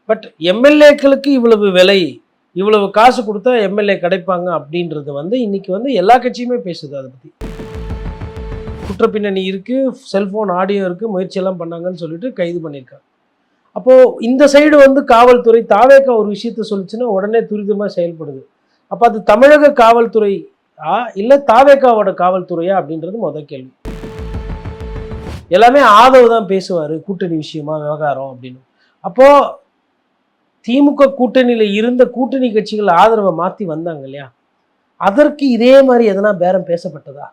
But எம்எல்ஏக்களுக்கு இவ்வளவு விலை, இவ்வளவு காசு கொடுத்தா எம்எல்ஏ கிடைப்பாங்க அப்படின்றது வந்து இன்னைக்கு வந்து எல்லா கட்சியுமே பேசுது. அதை பற்றி குற்ற பின்னணி இருக்குது, செல்ஃபோன் ஆடியோ இருக்குது, முயற்சியெல்லாம் பண்ணாங்கன்னு சொல்லிட்டு கைது பண்ணியிருக்காங்க. அப்போது இந்த சைடு வந்து காவல்துறை தாவேக்கா ஒரு விஷயத்த சொல்லிச்சுன்னா உடனே துரிதமாக செயல்படுது. அப்போ அது தமிழக காவல்துறை இல்லை தாவேக்காவோட காவல்துறையா அப்படின்றது முதல் கேள்வி. எல்லாமே ஆதவ் தான் பேசுவார் கூட்டணி விஷயமா விவகாரம் அப்படின்னு. அப்போது திமுக கூட்டணியில் இருந்த கூட்டணி கட்சிகள் ஆதரவை மாற்றி வந்தாங்க இல்லையா, அதற்கு இதே மாதிரி எதனா பேரம் பேசப்பட்டதா?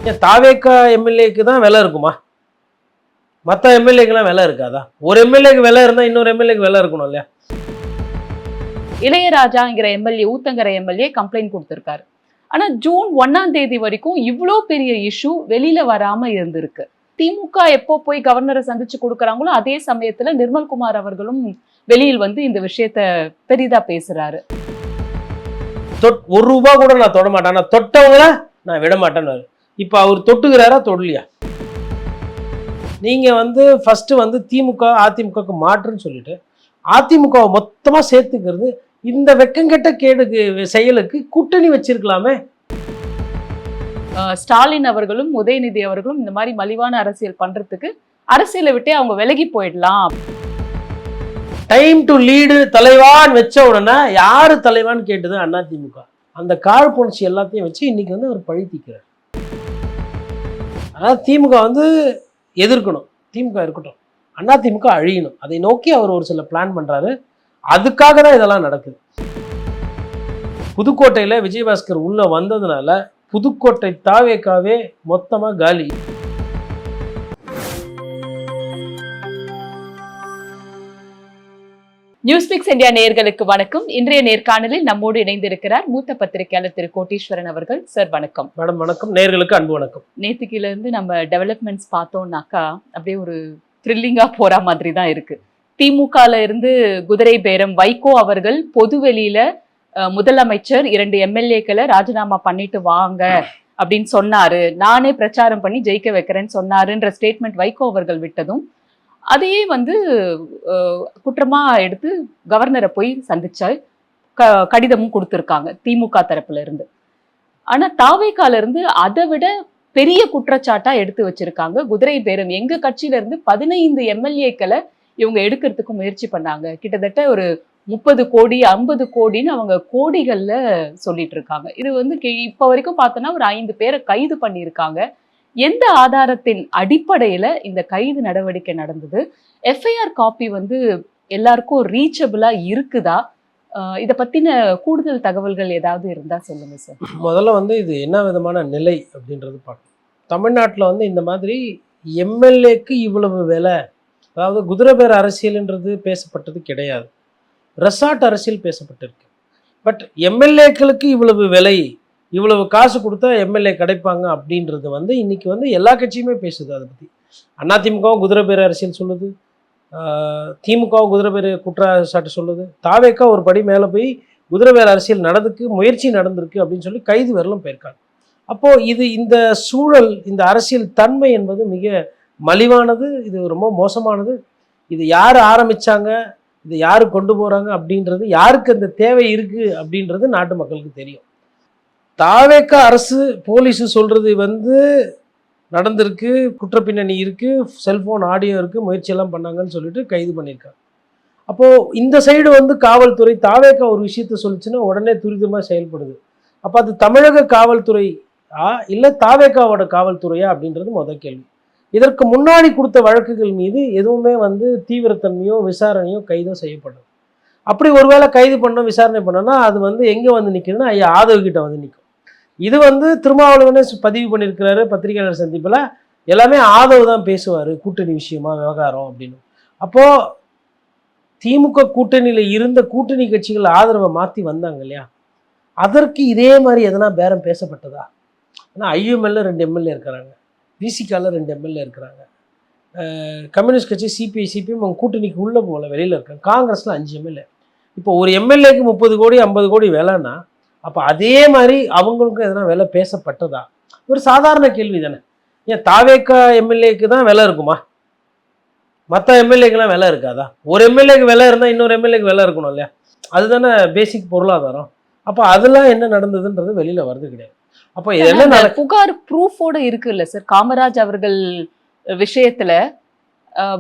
ஏன் தாவேக்கா எம்எல்ஏக்கு தான் விலை இருக்குமா? மற்ற எம்எல்ஏக்கெல்லாம் விலை இருக்காதா? ஒரு எம்எல்ஏக்கு விலை இருந்தால் இன்னொரு எம்எல்ஏக்கு விலை இருக்கணும் இல்லையா? இளையராஜாங்கிற எம்எல்ஏ, ஊத்தங்கரை எம்எல்ஏ கம்ப்ளைண்ட் கொடுத்திருக்காரு. ஆனா ஜூன் 1ஆம் தேதி வரைக்கும் இவ்வளோ பெரிய இஷ்யூ வெளியில வராம இருந்திருக்கு. திமுக எப்போ போய் கவர்னரை சந்திச்சு கொடுக்குறாங்களோ அதே சமயத்துல நிர்மல்குமார் அவர்களும் வெளியில் வந்து இந்த விஷயத்த பெரிதா பேசுறாரு. ஒரு ரூபா கூட நான் தொட மாட்டேன், நான் தொட்டவங்கள நான் விட மாட்டேன்னு. இப்போ அவர் தொட்டுக்கிறாரா தொடலையா? நீங்க வந்து ஃபர்ஸ்ட் வந்து திமுக அதிமுகக்கு மாற்றுன்னு சொல்லிட்டு அதிமுகவை மொத்தமா சேர்த்துக்கிறது இந்த வெக்கங்கெட்ட கேடுக்கு செயலுக்கு கூட்டணி வச்சிருக்கலாமே. ஸ்டாலின் அவர்களும் உதயநிதி அவர்களும் இந்த மாதிரி மலிவான அரசியல் பண்றதுக்கு அரசியலை விட்டே அவங்க விலகி போயிடலாம். டைம் டு லீடு தலைவான்னு வச்ச உடனே யாரு தலைவான்னு கேட்டது அதிமுக. அந்த காழ்ப்புணர்ச்சி எல்லாத்தையும் வச்சு இன்னைக்கு வந்து அவர் பழி தீக்கிறார். அதாவது திமுக வந்து எதிர்க்கணும், திமுக இருக்கட்டும், அதிமுக அழியணும், அதை நோக்கி அவர் ஒரு சில பிளான் பண்றாரு. அதுக்காக தான் இதெல்லாம் நடக்குது. புதுக்கோட்டையில் விஜயபாஸ்கர் உள்ள வந்ததுனால புதுக்கோட்டை தாவேக்காவே மொத்தமா காலி. நியூஸ்பிக்ஸ் இந்தியா நேயர்களுக்கு வணக்கம். இன்றைய நேர்காணலில் நம்மோடு இணைந்திருக்கிறார் மூத்த பத்திரிகையாளர் திரு கோட்டீஸ்வரன் அவர்கள். சார் வணக்கம். மேடம் வணக்கம். நேயர்களுக்கு அன்பு வணக்கம். நேத்துக்கில இருந்து நம்ம டெவலப்மெண்ட்ஸ் பார்த்தோம்னாக்கா அப்படியே ஒரு த்ரில்லிங்கா போற மாதிரி தான் இருக்கு. திமுகல இருந்து குதிரை பேரம், வைகோ அவர்கள் பொதுவெளியில முதலமைச்சர் 2 எம்எல்ஏக்களை ராஜினாமா பண்ணிட்டு வாங்க அப்படின்னு சொன்னாரு, நானே பிரச்சாரம் பண்ணி ஜெயிக்க வைக்கிறேன்னு சொன்னாருன்ற ஸ்டேட்மெண்ட் வைகோ அவர்கள் விட்டதும் அதையே வந்து குற்றமா எடுத்து கவர்னரை போய் சந்திச்சா கடிதமும் கொடுத்துருக்காங்க திமுக தரப்புல இருந்து. ஆனா தாவேக்கால இருந்து அதை விட பெரிய குற்றச்சாட்டா எடுத்து வச்சிருக்காங்க. குதிரை பேரம், எங்க கட்சியில இருந்து 15 எம்எல்ஏக்களை இவங்க எடுக்கிறதுக்கு முயற்சி பண்ணாங்க. கிட்டத்தட்ட ஒரு 30 கோடி 50 கோடின்னு அவங்க கோடிகள்ல சொல்லிட்டு இருக்காங்க. இது வந்து இப்ப வரைக்கும் பார்த்தோன்னா ஒரு 5 பேரை கைது பண்ணியிருக்காங்க. எந்த ஆதாரத்தின் அடிப்படையில இந்த கைது நடவடிக்கை நடந்தது? எஃப்ஐஆர் காப்பி வந்து எல்லாருக்கும் ரீச்சபிளா இருக்குதா? இதை பத்தின கூடுதல் தகவல்கள் ஏதாவது இருந்தா சொல்லுங்க சார். முதல்ல வந்து இது என்ன விதமான நிலை அப்படின்றது பார்க்கணும். தமிழ்நாட்டில் வந்து இந்த மாதிரி எம்எல்ஏக்கு இவ்வளவு விலை, அதாவது குதிரை பேர அரசியல்ன்றது பேசப்பட்டது கிடையாது. ரெசார்ட் அரசியல் பேசப்பட்டிருக்கு. பட் எம்எல்ஏக்களுக்கு இவ்வளவு விலை, இவ்வளவு காசு கொடுத்தா எம்எல்ஏ கிடைப்பாங்க அப்படின்றது வந்து இன்னைக்கு வந்து எல்லா கட்சியுமே பேசுது. அதை பற்றி அதிமுகவும் குதிரை பேர அரசியல் சொல்லுது, திமுகவும் குதிரை பேர குற்றச்சாட்டு சொல்லுது, தாவேக்கா ஒரு படி மேலே போய் குதிரை பேர அரசியல் முயற்சி நடந்திருக்கு அப்படின்னு சொல்லி கைது வரலும் போயிருக்காங்க. அப்போது இது இந்த சூழல், இந்த அரசியல் தன்மை என்பது மிக மலிவானது, இது ரொம்ப மோசமானது. இது யார் ஆரம்பித்தாங்க, இது யார் கொண்டு போகிறாங்க அப்படின்றது, யாருக்கு அந்த தேவை இருக்குது அப்படின்றது நாட்டு மக்களுக்கு தெரியும். தாவேக்கா அரசு போலீஸு சொல்கிறது வந்து நடந்திருக்கு, குற்ற பின்னணி இருக்குது, செல்ஃபோன் ஆடியோ இருக்குது, முயற்சியெல்லாம் பண்ணாங்கன்னு சொல்லிட்டு கைது பண்ணியிருக்காங்க. அப்போது இந்த சைடு வந்து காவல்துறை தாவேக்கா ஒரு விஷயத்த சொல்லிச்சுன்னா உடனே துரிதமாக செயல்படுது. அப்போ அது தமிழக காவல்துறை இல்லை தாவேக்காவோட காவல்துறையா அப்படின்றது முதல் கேள்வி. இதற்கு முன்னாடி கொடுத்த வழக்குகள் மீது எதுவுமே வந்து தீவிரத்தன்மையோ விசாரணையோ கைதோ செய்யப்படும். அப்படி ஒருவேளை கைது பண்ணோம் விசாரணை பண்ணோன்னா அது வந்து எங்கே வந்து நிற்குதுன்னா ஐயா ஆதவ் கிட்ட வந்து நிற்கும். இது வந்து திருமாவளவனே பதிவு பண்ணியிருக்கிறாரு பத்திரிகையாளர் சந்திப்பில், எல்லாமே ஆதவ் தான் பேசுவார் கூட்டணி விஷயமா விவகாரம் அப்படின்னு. அப்போது திமுக கூட்டணியில் இருந்த கூட்டணி கட்சிகள் ஆதரவை மாற்றி வந்தாங்க இல்லையா, அதற்கு இதே மாதிரி எதனா பேரம் பேசப்பட்டதா? ஆனால் ஐஎம்எல்ல 2 எம்எல்ஏ இருக்கிறாங்க, விசிகால 2 எம்எல்ஏ இருக்கிறாங்க, கம்யூனிஸ்ட் கட்சி சிபிஐ சிபிஎம் அவங்க கூட்டணிக்கு உள்ளே போகல, வெளியில் இருக்காங்க, காங்கிரஸில் 5 எம்எல்ஏ. இப்போ ஒரு எம்எல்ஏக்கு 30 கோடி 50 கோடி வேலைன்னா அப்போ அதே மாதிரி அவங்களுக்கும் எதனா விலை பேசப்பட்டதா? ஒரு சாதாரண கேள்வி தானே. ஏன் தாவேக்கா எம்எல்ஏக்கு தான் விலை இருக்குமா? மற்ற எம்எல்ஏக்கெல்லாம் விலை இருக்காதா? ஒரு எம்எல்ஏக்கு விலை இருந்தால் இன்னொரு எம்எல்ஏக்கு விலை இருக்கணும் இல்லையா? அதுதானே பேசிக் பொருளாதாரம். அப்போ அதெல்லாம் என்ன நடந்ததுன்றது வெளியில் வருது கிடையாது. அப்போ இது என்ன புகார் ப்ரூஃபோட இருக்கு இல்ல சார்? காமராஜ் அவர்கள் விஷயத்துல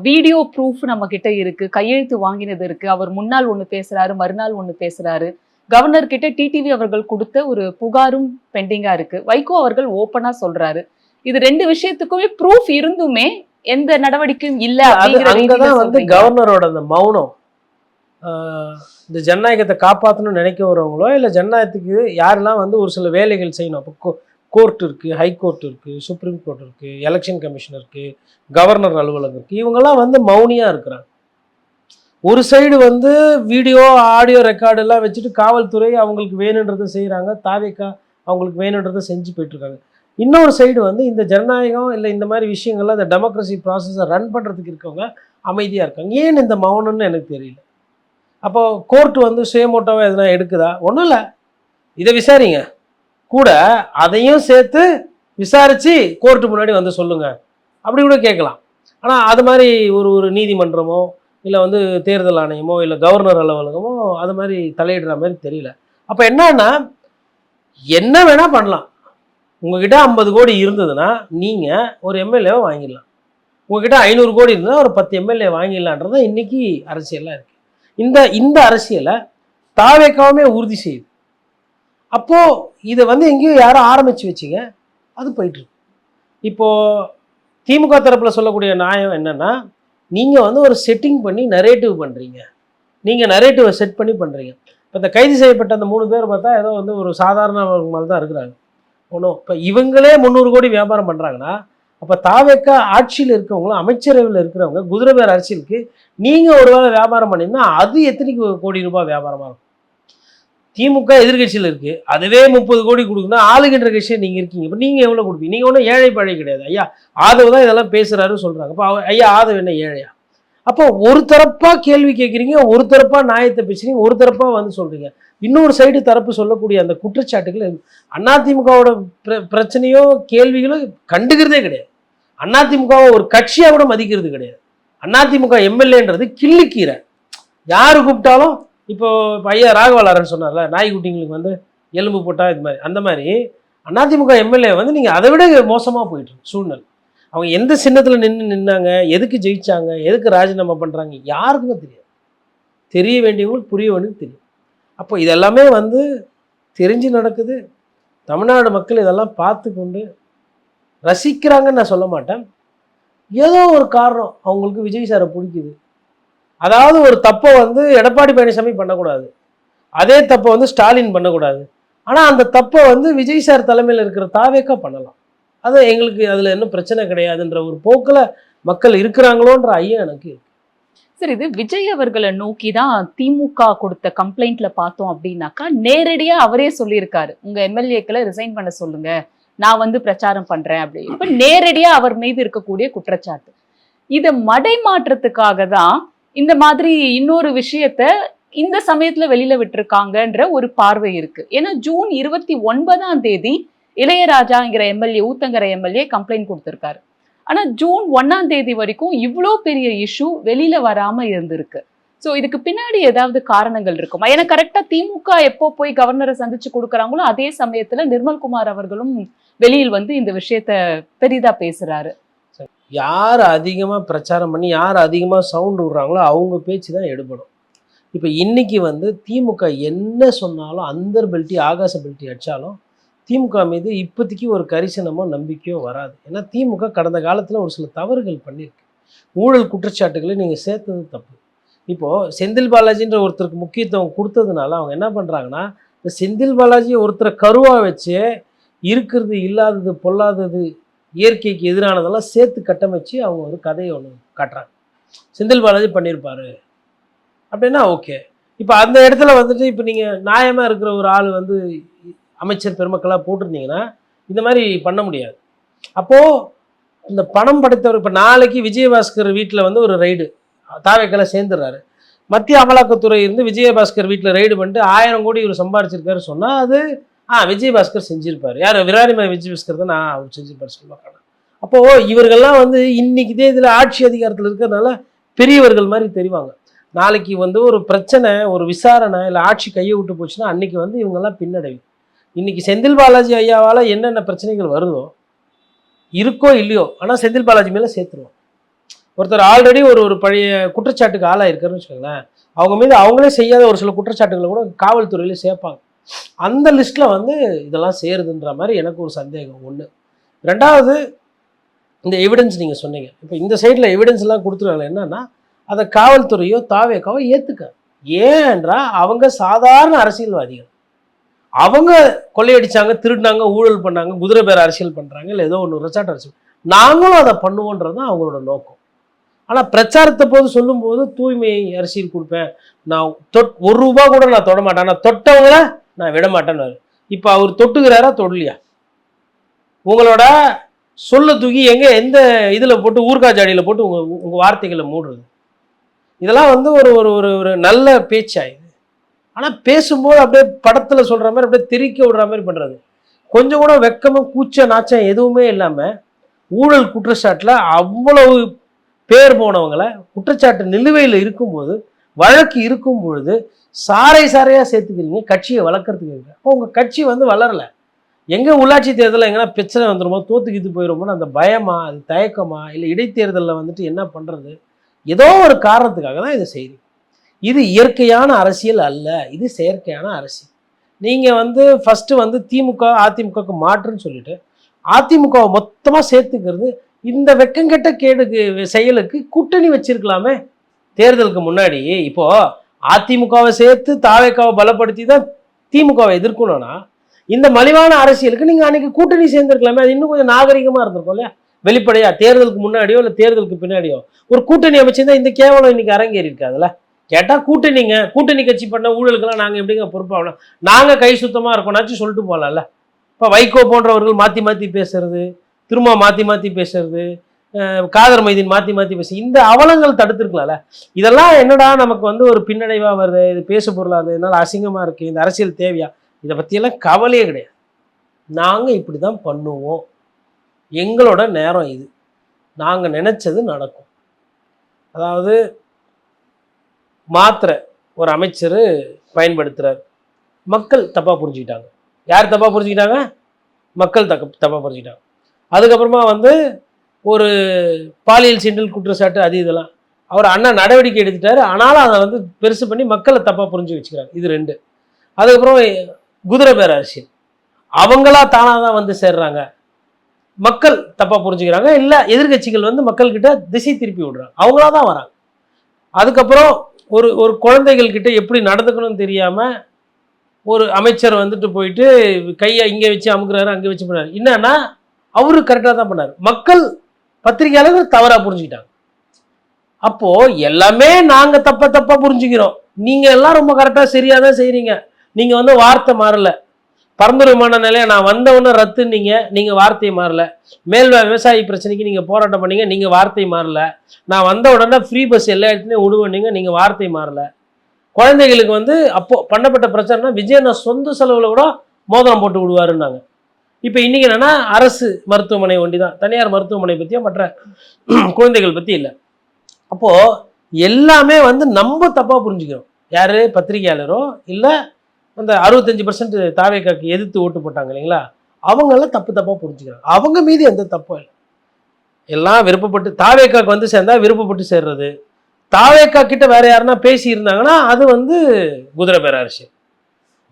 வீடியோ ப்ரூஃப் நம்ம கிட்ட இருக்கு, கையெழுத்து வாங்கினது இருக்கு. அவர் முன்னாள் ஒண்ணு பேசுறாரு, மறுநாள் ஒண்ணு பேசுறாரு. கவர்னர் கிட்ட டிடிவி அவர்கள் கொடுத்த ஒரு புகாரும் பெண்டிங்கா இருக்கு. வைகோ அவர்கள் ஓப்பனா சொல்றாரு. இது 2 விஷயத்துக்குமே ப்ரூஃப் இருந்துமே எந்த நடவடிக்கையும் இல்ல. அங்கதான் வந்து கவர்னரோட அந்த மௌனம், இந்த ஜனநாயகத்தை காப்பாற்றணும்னு நினைக்க வரவங்களோ இல்லை ஜனநாயகத்துக்கு யாரெல்லாம் வந்து ஒரு சில வேலைகள் செய்யணும். அப்போ கோர்ட் இருக்குது, ஹை கோர்ட் இருக்குது, சுப்ரீம் கோர்ட் இருக்குது, எலெக்ஷன் கமிஷன் இருக்குது, கவர்னர் அலுவலகம் இருக்குது. இவங்கெல்லாம் வந்து மௌனியாக இருக்கிறாங்க. ஒரு சைடு வந்து வீடியோ ஆடியோ ரெக்கார்டு எல்லாம் வச்சுட்டு காவல்துறை அவங்களுக்கு வேணுன்றதை செய்கிறாங்க, தாவேக்கா அவங்களுக்கு வேணுன்றதை செஞ்சு போயிட்டுருக்காங்க. இன்னொரு சைடு வந்து இந்த ஜனநாயகம் இல்லை இந்த மாதிரி விஷயங்கள்லாம் இந்த டெமோக்ரஸி ப்ராசஸை ரன் பண்ணுறதுக்கு இருக்கவங்க அமைதியாக இருக்காங்க. ஏன் இந்த மௌனம்னு எனக்கு தெரியல. அப்போ கோர்ட் வந்து சுயமோட்டோவாக எதுனா எடுக்குதா? ஒன்றும் இல்லை, இதை விசாரிங்க, கூட அதையும் சேர்த்து விசாரித்து கோர்ட்டு முன்னாடி வந்து சொல்லுங்கள் அப்படி கூட கேட்கலாம். ஆனால் அது மாதிரி ஒரு நீதிமன்றமோ இல்லை வந்து தேர்தல் ஆணையமோ இல்லை கவர்னர் அலுவலகமோ அது மாதிரி தலையிடுற மாதிரி தெரியல. அப்போ என்னன்னா என்ன வேணால் பண்ணலாம். உங்ககிட்ட 50 கோடி இருந்ததுன்னா நீங்கள் ஒரு எம்எல்ஏவை வாங்கிடலாம். உங்ககிட்ட 500 கோடி இருந்ததுன்னா ஒரு 10 எம்எல்ஏ வாங்கிடலான்றது இன்றைக்கி அரசியலாக இருக்குது. இந்த அரசியலை தாவேக்காவுமே உறுதி செய்யுது. அப்போது இதை வந்து எங்கேயோ யாரும் ஆரம்பித்து வச்சிங்க, அது போயிட்டுருக்கு. இப்போது திமுக தரப்பில் சொல்லக்கூடிய நியாயம் என்னென்னா, நீங்கள் வந்து ஒரு செட்டிங் பண்ணி நரேட்டிவ் பண்ணுறீங்க, நீங்கள் நரேட்டிவை செட் பண்ணி பண்ணுறீங்க. இப்போ இந்த கைது செய்யப்பட்ட அந்த 3 பேர் பார்த்தா ஏதோ வந்து ஒரு சாதாரண மாதிரி தான் இருக்கிறாங்க. ஒன்றும் இப்போ இவங்களே 300 கோடி வியாபாரம் பண்ணுறாங்கன்னா, அப்போ தாவேக்கா ஆட்சியில் இருக்கிறவங்களும் அமைச்சரவையில் இருக்கிறவங்க குதிரை பேர் அரசியலுக்கு நீங்கள் ஒரு வேளை வியாபாரம் பண்ணிங்கன்னா அது எத்தனை கோடி ரூபாய் வியாபாரமாக இருக்கும்? திமுக எதிர்கட்சியில் இருக்குது, அதுவே 30 கோடி கொடுக்குன்னா ஆளுகின்ற கட்சியை நீங்கள் இருக்கீங்க. இப்போ நீங்கள் எவ்வளோ கொடுப்பீங்க? நீங்கள் ஒன்றும் ஏழை பழை கிடையாது. ஐயா ஆதவ் தான் இதெல்லாம் பேசுகிறாரு சொல்கிறாங்க. அப்போ ஐயா ஆதவ் என்ன ஏழையா? அப்போ ஒரு தரப்பாக கேள்வி கேட்குறீங்க, ஒரு தரப்பாக நியாயத்தை பேசுகிறீங்க, ஒரு தரப்பாக வந்து சொல்கிறீங்க. இன்னொரு சைடு தரப்பு சொல்லக்கூடிய அந்த குற்றச்சாட்டுகள் அதிமுகவோட பிரச்சனையோ கேள்விகளோ கண்டுக்கிறதே கிடையாது. அதிமுகவை ஒரு கட்சியாக கூட மதிக்கிறது கிடையாது. அதிமுக எம்எல்ஏன்றது கிள்ளிக்கீரை. யார் கூப்பிட்டாலும் இப்போ ஐயா ராகவலாரன் சொன்னார்ல, நாய்க்குட்டிங்களுக்கு வந்து எலும்பு போட்டால் இது மாதிரி, அந்த மாதிரி அதிமுக எம்எல்ஏ வந்து நீங்கள் அதை விட மோசமாக போயிட்டு சூழ்நிலை. அவங்க எந்த சின்னத்தில் நின்னாங்க, எதுக்கு ஜெயிச்சாங்க, எதுக்கு ராஜினாமா பண்ணுறாங்க யாருக்குமே தெரியாது. தெரிய வேண்டியவங்களுக்கு புரிய வேண்டியது தெரியும். அப்போ இதெல்லாமே வந்து தெரிஞ்சு நடக்குது. தமிழ்நாடு மக்கள் இதெல்லாம் பார்த்து கொண்டு ரசிக்கிறாங்கன்னு நான் சொல்ல மாட்டேன். ஏதோ ஒரு காரணம் அவங்களுக்கு விஜய் சாரை பிடிக்குது. அதாவது ஒரு தப்பை வந்து எடப்பாடி பழனிசாமி பண்ணக்கூடாது, அதே தப்பை வந்து ஸ்டாலின் பண்ணக்கூடாது. ஆனால் அந்த தப்பை வந்து விஜய் சார் தலைமையில் இருக்கிற தாவேக்கா பண்ணலாம். அது எங்களுக்கு அதில் இன்னும் பிரச்சனை கிடையாதுன்ற ஒரு போக்கில் மக்கள் இருக்கிறாங்களோன்ற ஐயம் எனக்கு. சரி, இது விஜய் அவர்களை நோக்கி தான் திமுக கொடுத்த கம்ப்ளைண்ட்ல பார்த்தோம் அப்படின்னாக்கா நேரடியா அவரே சொல்லியிருக்காரு, உங்க எம்எல்ஏக்களை ரிசைன் பண்ண சொல்லுங்க, நான் வந்து பிரச்சாரம் பண்றேன் அப்படி. இப்ப நேரடியா அவர் மீது இருக்கக்கூடிய குற்றச்சாட்டு. இதை மடைமாற்றத்துக்காக தான் இந்த மாதிரி இன்னொரு விஷயத்த இந்த சமயத்துல வெளியில விட்டுருக்காங்கன்ற ஒரு பார்வை இருக்கு. ஏன்னா ஜூன் 29ஆம் தேதி இளையராஜாங்கிற எம்எல்ஏ, ஊத்தங்கரை எம்எல்ஏ கம்ப்ளைண்ட் கொடுத்திருக்காரு. ஆனா ஜூன் 1ஆம் தேதி வரைக்கும் இவ்வளோ பெரிய இஷ்யூ வெளியில வராம இருந்திருக்கு. ஸோ இதுக்கு பின்னாடி ஏதாவது காரணங்கள் இருக்குமா? ஏன்னா கரெக்டா திமுக எப்போ போய் கவர்னரை சந்திச்சு கொடுக்குறாங்களோ அதே சமயத்துல நிர்மல்குமார் அவர்களும் வெளியில் வந்து இந்த விஷயத்த பெரிதா பேசுறாரு. யார் அதிகமாக பிரச்சாரம் பண்ணி யார் அதிகமாக சவுண்டு விடுறாங்களோ அவங்க பேச்சு தான் எடுபடும். இப்போ இன்னைக்கு வந்து திமுக என்ன சொன்னாலும் அந்தர் பெல்ட்டி ஆகாச பெல்ட்டி அடித்தாலும் திமுக மீது இப்போதைக்கு ஒரு கரிசனமோ நம்பிக்கையோ வராது. ஏன்னா திமுக கடந்த காலத்தில் ஒரு சில தவறுகள் பண்ணியிருக்கு. ஊழல் குற்றச்சாட்டுகளை நீங்கள் சேர்த்தது தப்பு. இப்போது செந்தில் பாலாஜின்ற ஒருத்தருக்கு முக்கியத்துவம் கொடுத்ததுனால அவங்க என்ன பண்ணுறாங்கன்னா, இந்த செந்தில் பாலாஜியை ஒருத்தரை கருவாக வச்சு இருக்கிறது இல்லாதது பொல்லாதது இயற்கைக்கு எதிரானதெல்லாம் சேர்த்து கட்டமைச்சு அவங்க ஒரு கதையை ஒன்று காட்டுறாங்க. செந்தில் பாலாஜி பண்ணியிருப்பாரு அப்படின்னா ஓகே. இப்போ அந்த இடத்துல வந்துட்டு இப்போ நீங்கள் நியாயமாக இருக்கிற ஒரு ஆள் வந்து அமைச்சர் பெருமக்களாக போட்டிருந்தீங்கன்னா இந்த மாதிரி பண்ண முடியாது. அப்போது இந்த பணம் படைத்தவர் இப்போ நாளைக்கு விஜயபாஸ்கர் வீட்டில் வந்து ஒரு ரைடு தாவேக்கெல்லாம் சேர்ந்துடுறாரு. மத்திய அமலாக்கத்துறை இருந்து விஜயபாஸ்கர் வீட்டில் ரைடு பண்ணிட்டு 1000 கோடி இவர் சம்பாரிச்சிருக்காரு சொன்னால் அது விஜயபாஸ்கர் செஞ்சிருப்பார். யார் விராலிமலை விஜயபாஸ்கர் தான் அவர் செஞ்சிருப்பார் சொல்லுவாங்க. அப்போது இவர்கள்லாம் வந்து இன்னைக்கு இதில் ஆட்சி அதிகாரத்தில் இருக்கிறதுனால பெரியவர்கள் மாதிரி தெரிவாங்க. நாளைக்கு வந்து ஒரு பிரச்சனை, ஒரு விசாரணை, இல்லை ஆட்சி கையை விட்டு போச்சுன்னா அன்னைக்கு வந்து இவங்கெல்லாம் பின்னடைவு. இன்னைக்கு செந்தில் பாலாஜி ஐயாவால் என்னென்ன பிரச்சனைகள் வருதோ, இருக்கோ இல்லையோ, ஆனால் செந்தில் பாலாஜி மேலே சேர்த்துருவோம். ஒருத்தர் ஆல்ரெடி ஒரு பழைய குற்றச்சாட்டுக்கு ஆளாக இருக்காருன்னு வச்சுக்கோங்களேன், அவங்க மீது அவங்களே செய்யாத ஒரு சில குற்றச்சாட்டுகளை கூட காவல்துறையில சேர்ப்பாங்க. அந்த லிஸ்ட்டில் வந்து இதெல்லாம் சேருதுன்ற மாதிரி எனக்கு ஒரு சந்தேகம் ஒன்று. ரெண்டாவது, இந்த எவிடன்ஸ் நீங்கள் சொன்னீங்க. இப்போ இந்த சைடில் எவிடன்ஸ்லாம் கொடுத்துருவாங்க. என்னன்னா அதை காவல்துறையோ தாவேக்காவோ ஏற்றுக்க. ஏன்றா அவங்க சாதாரண அரசியல்வாதிகள். அவங்க கொள்ளையடிச்சாங்க, திருடினாங்க, ஊழல் பண்ணாங்க, குதிரை பேர் அரசியல் பண்ணுறாங்க, இல்லை ஏதோ ஒன்று ரெசார்ட் அரசியல், நாங்களும் அதை பண்ணுவோன்றது தான் அவங்களோட நோக்கம். ஆனால் பிரச்சாரத்தை போது சொல்லும்போது தூய்மை அரசியல் கொடுப்பேன், நான் ஒரு ரூபா கூட நான் தொட மாட்டேன், நான் தொட்டவங்கள நான் விட மாட்டேன்னு. இப்போ அவர் தொட்டுக்கிறாரா தொடலையா? உங்களோட சொல்ல தூக்கி எந்த இதில் போட்டு ஊர்காஜாடியில் போட்டு உங்கள் வார்த்தைகளை மூடுறது, இதெல்லாம் வந்து ஒரு ஒரு ஒரு ஒரு நல்ல பேச்சாயுது. ஆனால் பேசும்போது அப்படியே படத்தில் சொல்கிற மாதிரி அப்படியே திரிக்க விடுற மாதிரி பண்ணுறது, கொஞ்சம் கூட வெக்கமும் கூச்ச நாச்சம் எதுவுமே இல்லாமல் ஊழல் குற்றச்சாட்டில் அவ்வளவு பேர் போனவங்களை குற்றச்சாட்டு நிலுவையில் இருக்கும்போது, வழக்கு இருக்கும் பொழுது சாரையாக சேர்த்துக்கிறீங்க கட்சியை வளர்க்குறதுக்கு. அப்போ உங்கள் கட்சி வந்து வளரலை. எங்கே உள்ளாட்சி தேர்தலில் எங்கன்னா பிரச்சனை வந்துடுமோ, தோத்துக்கிட்டு போயிடுமோன்னு அந்த பயமா, அது தயக்கமா, இல்லை இடைத்தேர்தலில் வந்துட்டு என்ன பண்ணுறது, ஏதோ ஒரு காரணத்துக்காக தான் இதை செய்யுது. இது இயற்கையான அரசியல் அல்ல, இது செயற்கையான அரசியல். நீங்கள் வந்து ஃபஸ்ட்டு வந்து திமுக அதிமுகவுக்கு மாற்றுன்னு சொல்லிட்டு அதிமுகவை மொத்தமாக சேர்த்துக்கிறது இந்த வெக்கங்கெட்ட கேடுக்கு செயலுக்கு கூட்டணி வச்சிருக்கலாமே தேர்தலுக்கு முன்னாடி. இப்போ அதிமுகவை சேர்த்து தாவேக்காவை பலப்படுத்தி தான் திமுகவை எதிர்க்கணும்னா இந்த மலிவான அரசியலுக்கு நீங்கள் அன்னைக்கு கூட்டணி சேர்ந்துருக்கலாமே. அது இன்னும் கொஞ்சம் நாகரிகமாக இருந்திருக்கும் இல்லையா? வெளிப்படையா தேர்தலுக்கு முன்னாடியோ இல்லை தேர்தலுக்கு பின்னாடியோ ஒரு கூட்டணி அமைச்சிருந்தா இந்த கேவலம் இன்னைக்கு அரங்கேறி இருக்காதுல்ல. கேட்டால் கூட்டணி கட்சி பண்ண ஊழலுக்கெல்லாம் நாங்கள் எப்படிங்க பொறுப்பாகணும், நாங்கள் கை சுத்தமாக இருக்கோம்னாச்சும் சொல்லிட்டு போகலாம்ல. இப்போ வைகோ போன்றவர்கள் மாற்றி மாற்றி பேசுறது, திரும்ப மாற்றி பேசுறது, காதர் மைதீன் மாற்றி பேசு, இந்த அவலங்கள் தடுத்துருக்கலாம்ல. இதெல்லாம் என்னடா நமக்கு வந்து ஒரு பின்னடைவாக வருது, இது பேசு பொருளாது, இதனால் அசிங்கமாக இருக்குது, இந்த அரசியல் தேவையா, இதை பற்றியெல்லாம் கவலையே கிடையாது. நாங்கள் இப்படி தான் பண்ணுவோம், எங்களோட நேரம் இது, நாங்கள் நினச்சது நடக்கும். அதாவது மாத்திரை ஒரு அமைச்சர் பயன்படுத்துகிறார், மக்கள் தப்பாக புரிஞ்சுக்கிட்டாங்க. யார் தப்பாக புரிஞ்சுக்கிட்டாங்க? மக்கள் தப்பாக புரிஞ்சுக்கிட்டாங்க. அதுக்கப்புறமா வந்து ஒரு பாலியல் சீண்டல் குற்றச்சாட்டு, அது இதெல்லாம் அவர் அண்ணா நடவடிக்கை எடுத்துட்டாரு, ஆனாலும் அதை வந்து பெருசு பண்ணி மக்களை தப்பாக புரிஞ்சு வச்சுக்கிறாங்க. இது ரெண்டு. அதுக்கப்புறம் குதிரை பேர் அரசியல், அவங்களா தானாக தான் வந்து சேர்றாங்க, மக்கள் தப்பாக புரிஞ்சுக்கிறாங்க, இல்லை எதிர்கட்சிகள் வந்து மக்கள்கிட்ட திசை திருப்பி விடுறாங்க, அவங்களா தான் வராங்க. அதுக்கப்புறம் ஒரு குழந்தைகள் கிட்ட எப்படி நடந்துக்கணும்னு தெரியாமல் ஒரு அமைச்சர் வந்துட்டு போயிட்டு கையை இங்கே வச்சு அமுக்குறாரு, அங்கே வச்சு பண்ணாரு. என்னன்னா அவரு கரெக்டாக தான் பண்ணார், மக்கள் பத்திரிகையாளர்கள் தவறாக புரிஞ்சுக்கிட்டாங்க. அப்போ எல்லாமே நாங்கள் தப்பாக புரிஞ்சுக்கிறோம், நீங்கள் எல்லாம் ரொம்ப கரெக்டாக சரியாக தான் செய்கிறீங்க. நீங்கள் வந்து வார்த்தை மாறல, பரந்தூர் விமான நிலையம் நான் வந்தவொன்னே ரத்துன்னீங்க, நீங்கள் வார்த்தையை மாறல. மேல் விவசாயி பிரச்சனைக்கு நீங்கள் போராட்டம் பண்ணீங்க, நீங்கள் வார்த்தை மாறல. நான் வந்த உடனே ஃப்ரீ பஸ் எல்லா இடத்துலையும் விடுவீங்க, நீங்கள் வார்த்தை மாறல. குழந்தைகளுக்கு வந்து அப்போ பண்ணப்பட்ட பிரச்சனைனா விஜய் நான் சொந்த செலவில் கூட மோதிரம் போட்டு விடுவாருன்னாங்க. இப்போ இன்றைக்கி என்னென்னா அரசு மருத்துவமனை ஒண்டி தான், தனியார் மருத்துவமனை பற்றியோ மற்ற குழந்தைகள் பற்றி இல்லை. அப்போது எல்லாமே வந்து நம்ம தப்பாக புரிஞ்சுக்கிறோம். யார் பத்திரிகையாளரோ இல்லை அந்த 65% தாவேக்காக்கு எதிர்த்து ஓட்டு போட்டாங்க இல்லைங்களா, அவங்கெல்லாம் தப்பாக புரிஞ்சுக்கிறாங்க. அவங்க மீது எந்த தப்பும் இல்லை, எல்லாம் விருப்பப்பட்டு தாவேக்காக்கு வந்து சேர்ந்தா விருப்பப்பட்டு சேர்றது. தாவேக்கா கிட்ட வேற யாருன்னா பேசி இருந்தாங்கன்னா அது வந்து குதிரை பேர அரசியல்.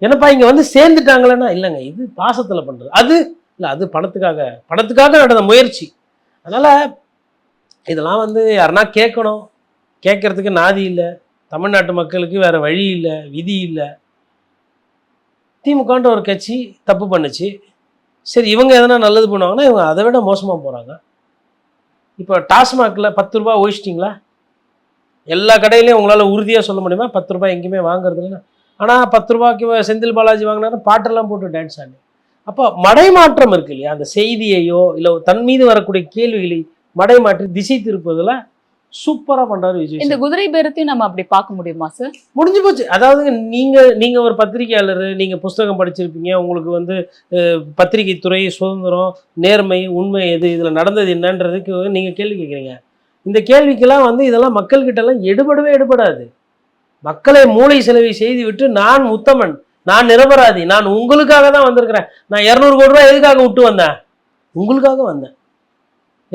என்னப்பா இங்கே வந்து சேர்ந்துட்டாங்களேன்னா இல்லைங்க, இது பாசத்தில் பண்ணுறது, அது இல்லை, அது பணத்துக்காக நடந்த முயற்சி. அதனால் இதெல்லாம் வந்து யாருன்னா கேட்கணும், கேட்கறதுக்கு நாதி இல்லை, தமிழ்நாட்டு மக்களுக்கு வேறு வழி இல்லை, விதி இல்லை. திமுகன்ற ஒரு கட்சி தப்பு பண்ணுச்சு, சரி இவங்க எதனா நல்லது பண்ணுவாங்கன்னா இவங்க அதை விட மோசமாக போகிறாங்க. இப்போ டாஸ்மாகில் 10 ரூபா ஒழிச்சிட்டிங்களா? எல்லா கடையிலையும் உங்களால் உறுதியாக சொல்ல முடியுமா 10 ரூபாய் எங்கேயுமே வாங்குறது இல்லைன்னா? ஆனால் 10 ரூபாய்க்கு செந்தில் பாலாஜி வாங்கினாரு, பாட்டெல்லாம் போட்டு டான்ஸ் ஆடி. அப்போ மடைமாற்றம் இருக்கு இல்லையா, அந்த செய்தியையோ இல்லை தன் மீது வரக்கூடிய கேள்விகளை மடைமாற்றி திசை திருப்பதில் சூப்பராக பண்ணுறாரு விஜய். இந்த குதிரை பேரத்தையும் நம்ம அப்படி பார்க்க முடியுமா சார்? முடிஞ்சு போச்சு. அதாவது நீங்கள் ஒரு பத்திரிகையாளர், நீங்கள் புஸ்தகம் படிச்சிருப்பீங்க, உங்களுக்கு வந்து பத்திரிகை துறை சுதந்திரம், நேர்மை, உண்மை எது, இதில் நடந்தது என்னன்றதுக்கு நீங்கள் கேள்வி கேட்குறீங்க. இந்த கேள்விக்கெல்லாம் வந்து இதெல்லாம் மக்கள்கிட்டலாம் எடுபடாது. மக்களை மூளை செலவை செய்து விட்டு நான் உத்தமன், நான் நிரபராதி, நான் உங்களுக்காக தான் வந்திருக்கிறேன், நான் 200 கோடி ரூபாய் எதுக்காக விட்டு வந்தேன்? உங்களுக்காக வந்தேன்.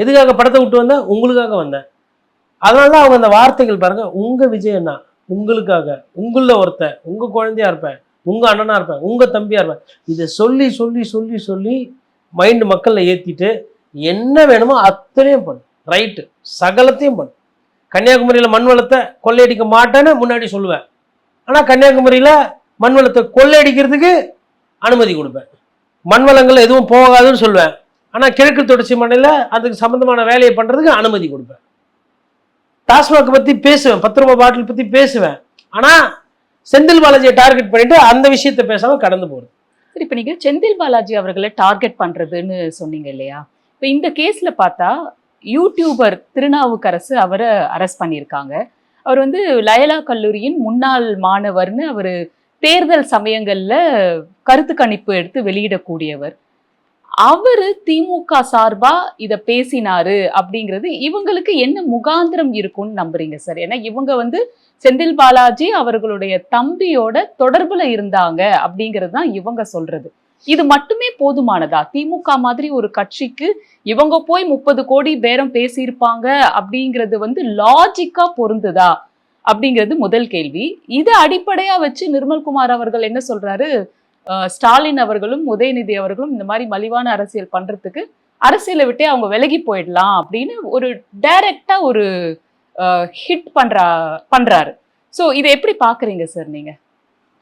எதுக்காக படத்தை விட்டு வந்தேன்? உங்களுக்காக வந்தேன். அதனால தான் அவங்க அந்த வார்த்தைகள் பாருங்க, உங்க விஜய் அண்ணா உங்களுக்காக, உங்கள ஒருத்தன், உங்க குழந்தையா இருப்பேன், உங்க அண்ணனா இருப்பேன், உங்க தம்பியா இருப்பேன், இதை சொல்லி சொல்லி சொல்லி சொல்லி மைண்டு மக்கள்ல ஏத்திட்டு என்ன வேணுமோ அத்தனையும் பண்ணு, ரைட்டு, சகலத்தையும் பண்ணு. கன்னியாகுமரியில் மண் வளத்தை கொள்ளையடிக்க மாட்டேன்னு முன்னாடி சொல்லுவேன், ஆனால் கன்னியாகுமரியில் மண் வளத்தை கொள்ளையடிக்கிறதுக்கு அனுமதி கொடுப்பேன். மண் வளங்கள் எதுவும் போகாதுன்னு சொல்லுவேன், ஆனால் கிழக்கு தொடர்ச்சி மண்ணில் அதுக்கு சம்மந்தமான வேலையை பண்ணுறதுக்கு அனுமதி கொடுப்பேன். டாஸ்மாக் பற்றி பேசுவேன், 10 ரூபாய் பாட்டில் பற்றி பேசுவேன், ஆனால் செந்தில் பாலாஜியை டார்கெட் பண்ணிட்டு அந்த விஷயத்தை பேசாமல் கடந்து போகிறது. சரி, இப்போ நீங்கள் செந்தில் பாலாஜி அவர்களை டார்கெட் பண்ணுறதுன்னு சொன்னீங்க இல்லையா? இப்போ இந்த கேஸில் பார்த்தா யூடியூபர் திருநாவுக்கரசு அவரை அரெஸ்ட் பண்ணியிருக்காங்க. அவர் வந்து லயலா கல்லூரியின் முன்னாள் மாணவர்னு அவர் தேர்தல் சமயங்கள்ல கருத்து கணிப்பு எடுத்து வெளியிடக்கூடியவர். அவரு திமுக சார்பா இத பேசினாரு அப்படிங்கிறது இவங்களுக்கு என்ன முகாந்திரம் இருக்கும்னு நம்புறீங்க சார்? ஏன்னா இவங்க வந்து செந்தில் பாலாஜி அவர்களுடைய தம்பியோட தொடர்புல இருந்தாங்க அப்படிங்கிறது தான் இவங்க சொல்றது. இது மட்டுமே போதுமானதா? திமுக மாதிரி ஒரு கட்சிக்கு இவங்க போய் 30 கோடி பேரம் பேசியிருப்பாங்க அப்படிங்கிறது வந்து லாஜிக்கா பொருந்துதா அப்படிங்கிறது முதல் கேள்வி. இதை அடிப்படையா வச்சு நிர்மல்குமார் அவர்கள் என்ன சொல்றாரு, ஸ்டாலின் அவர்களும் உதயநிதி அவர்களும் இந்த மாதிரி மலிவான அரசியல் பண்றதுக்கு அரசியலை விட்டே அவங்க விலகி போயிடலாம் அப்படின்னு ஒரு டைரக்டா ஒரு ஹிட் பண்றாரு. ஸோ இதை எப்படி பாக்குறீங்க சார் நீங்க?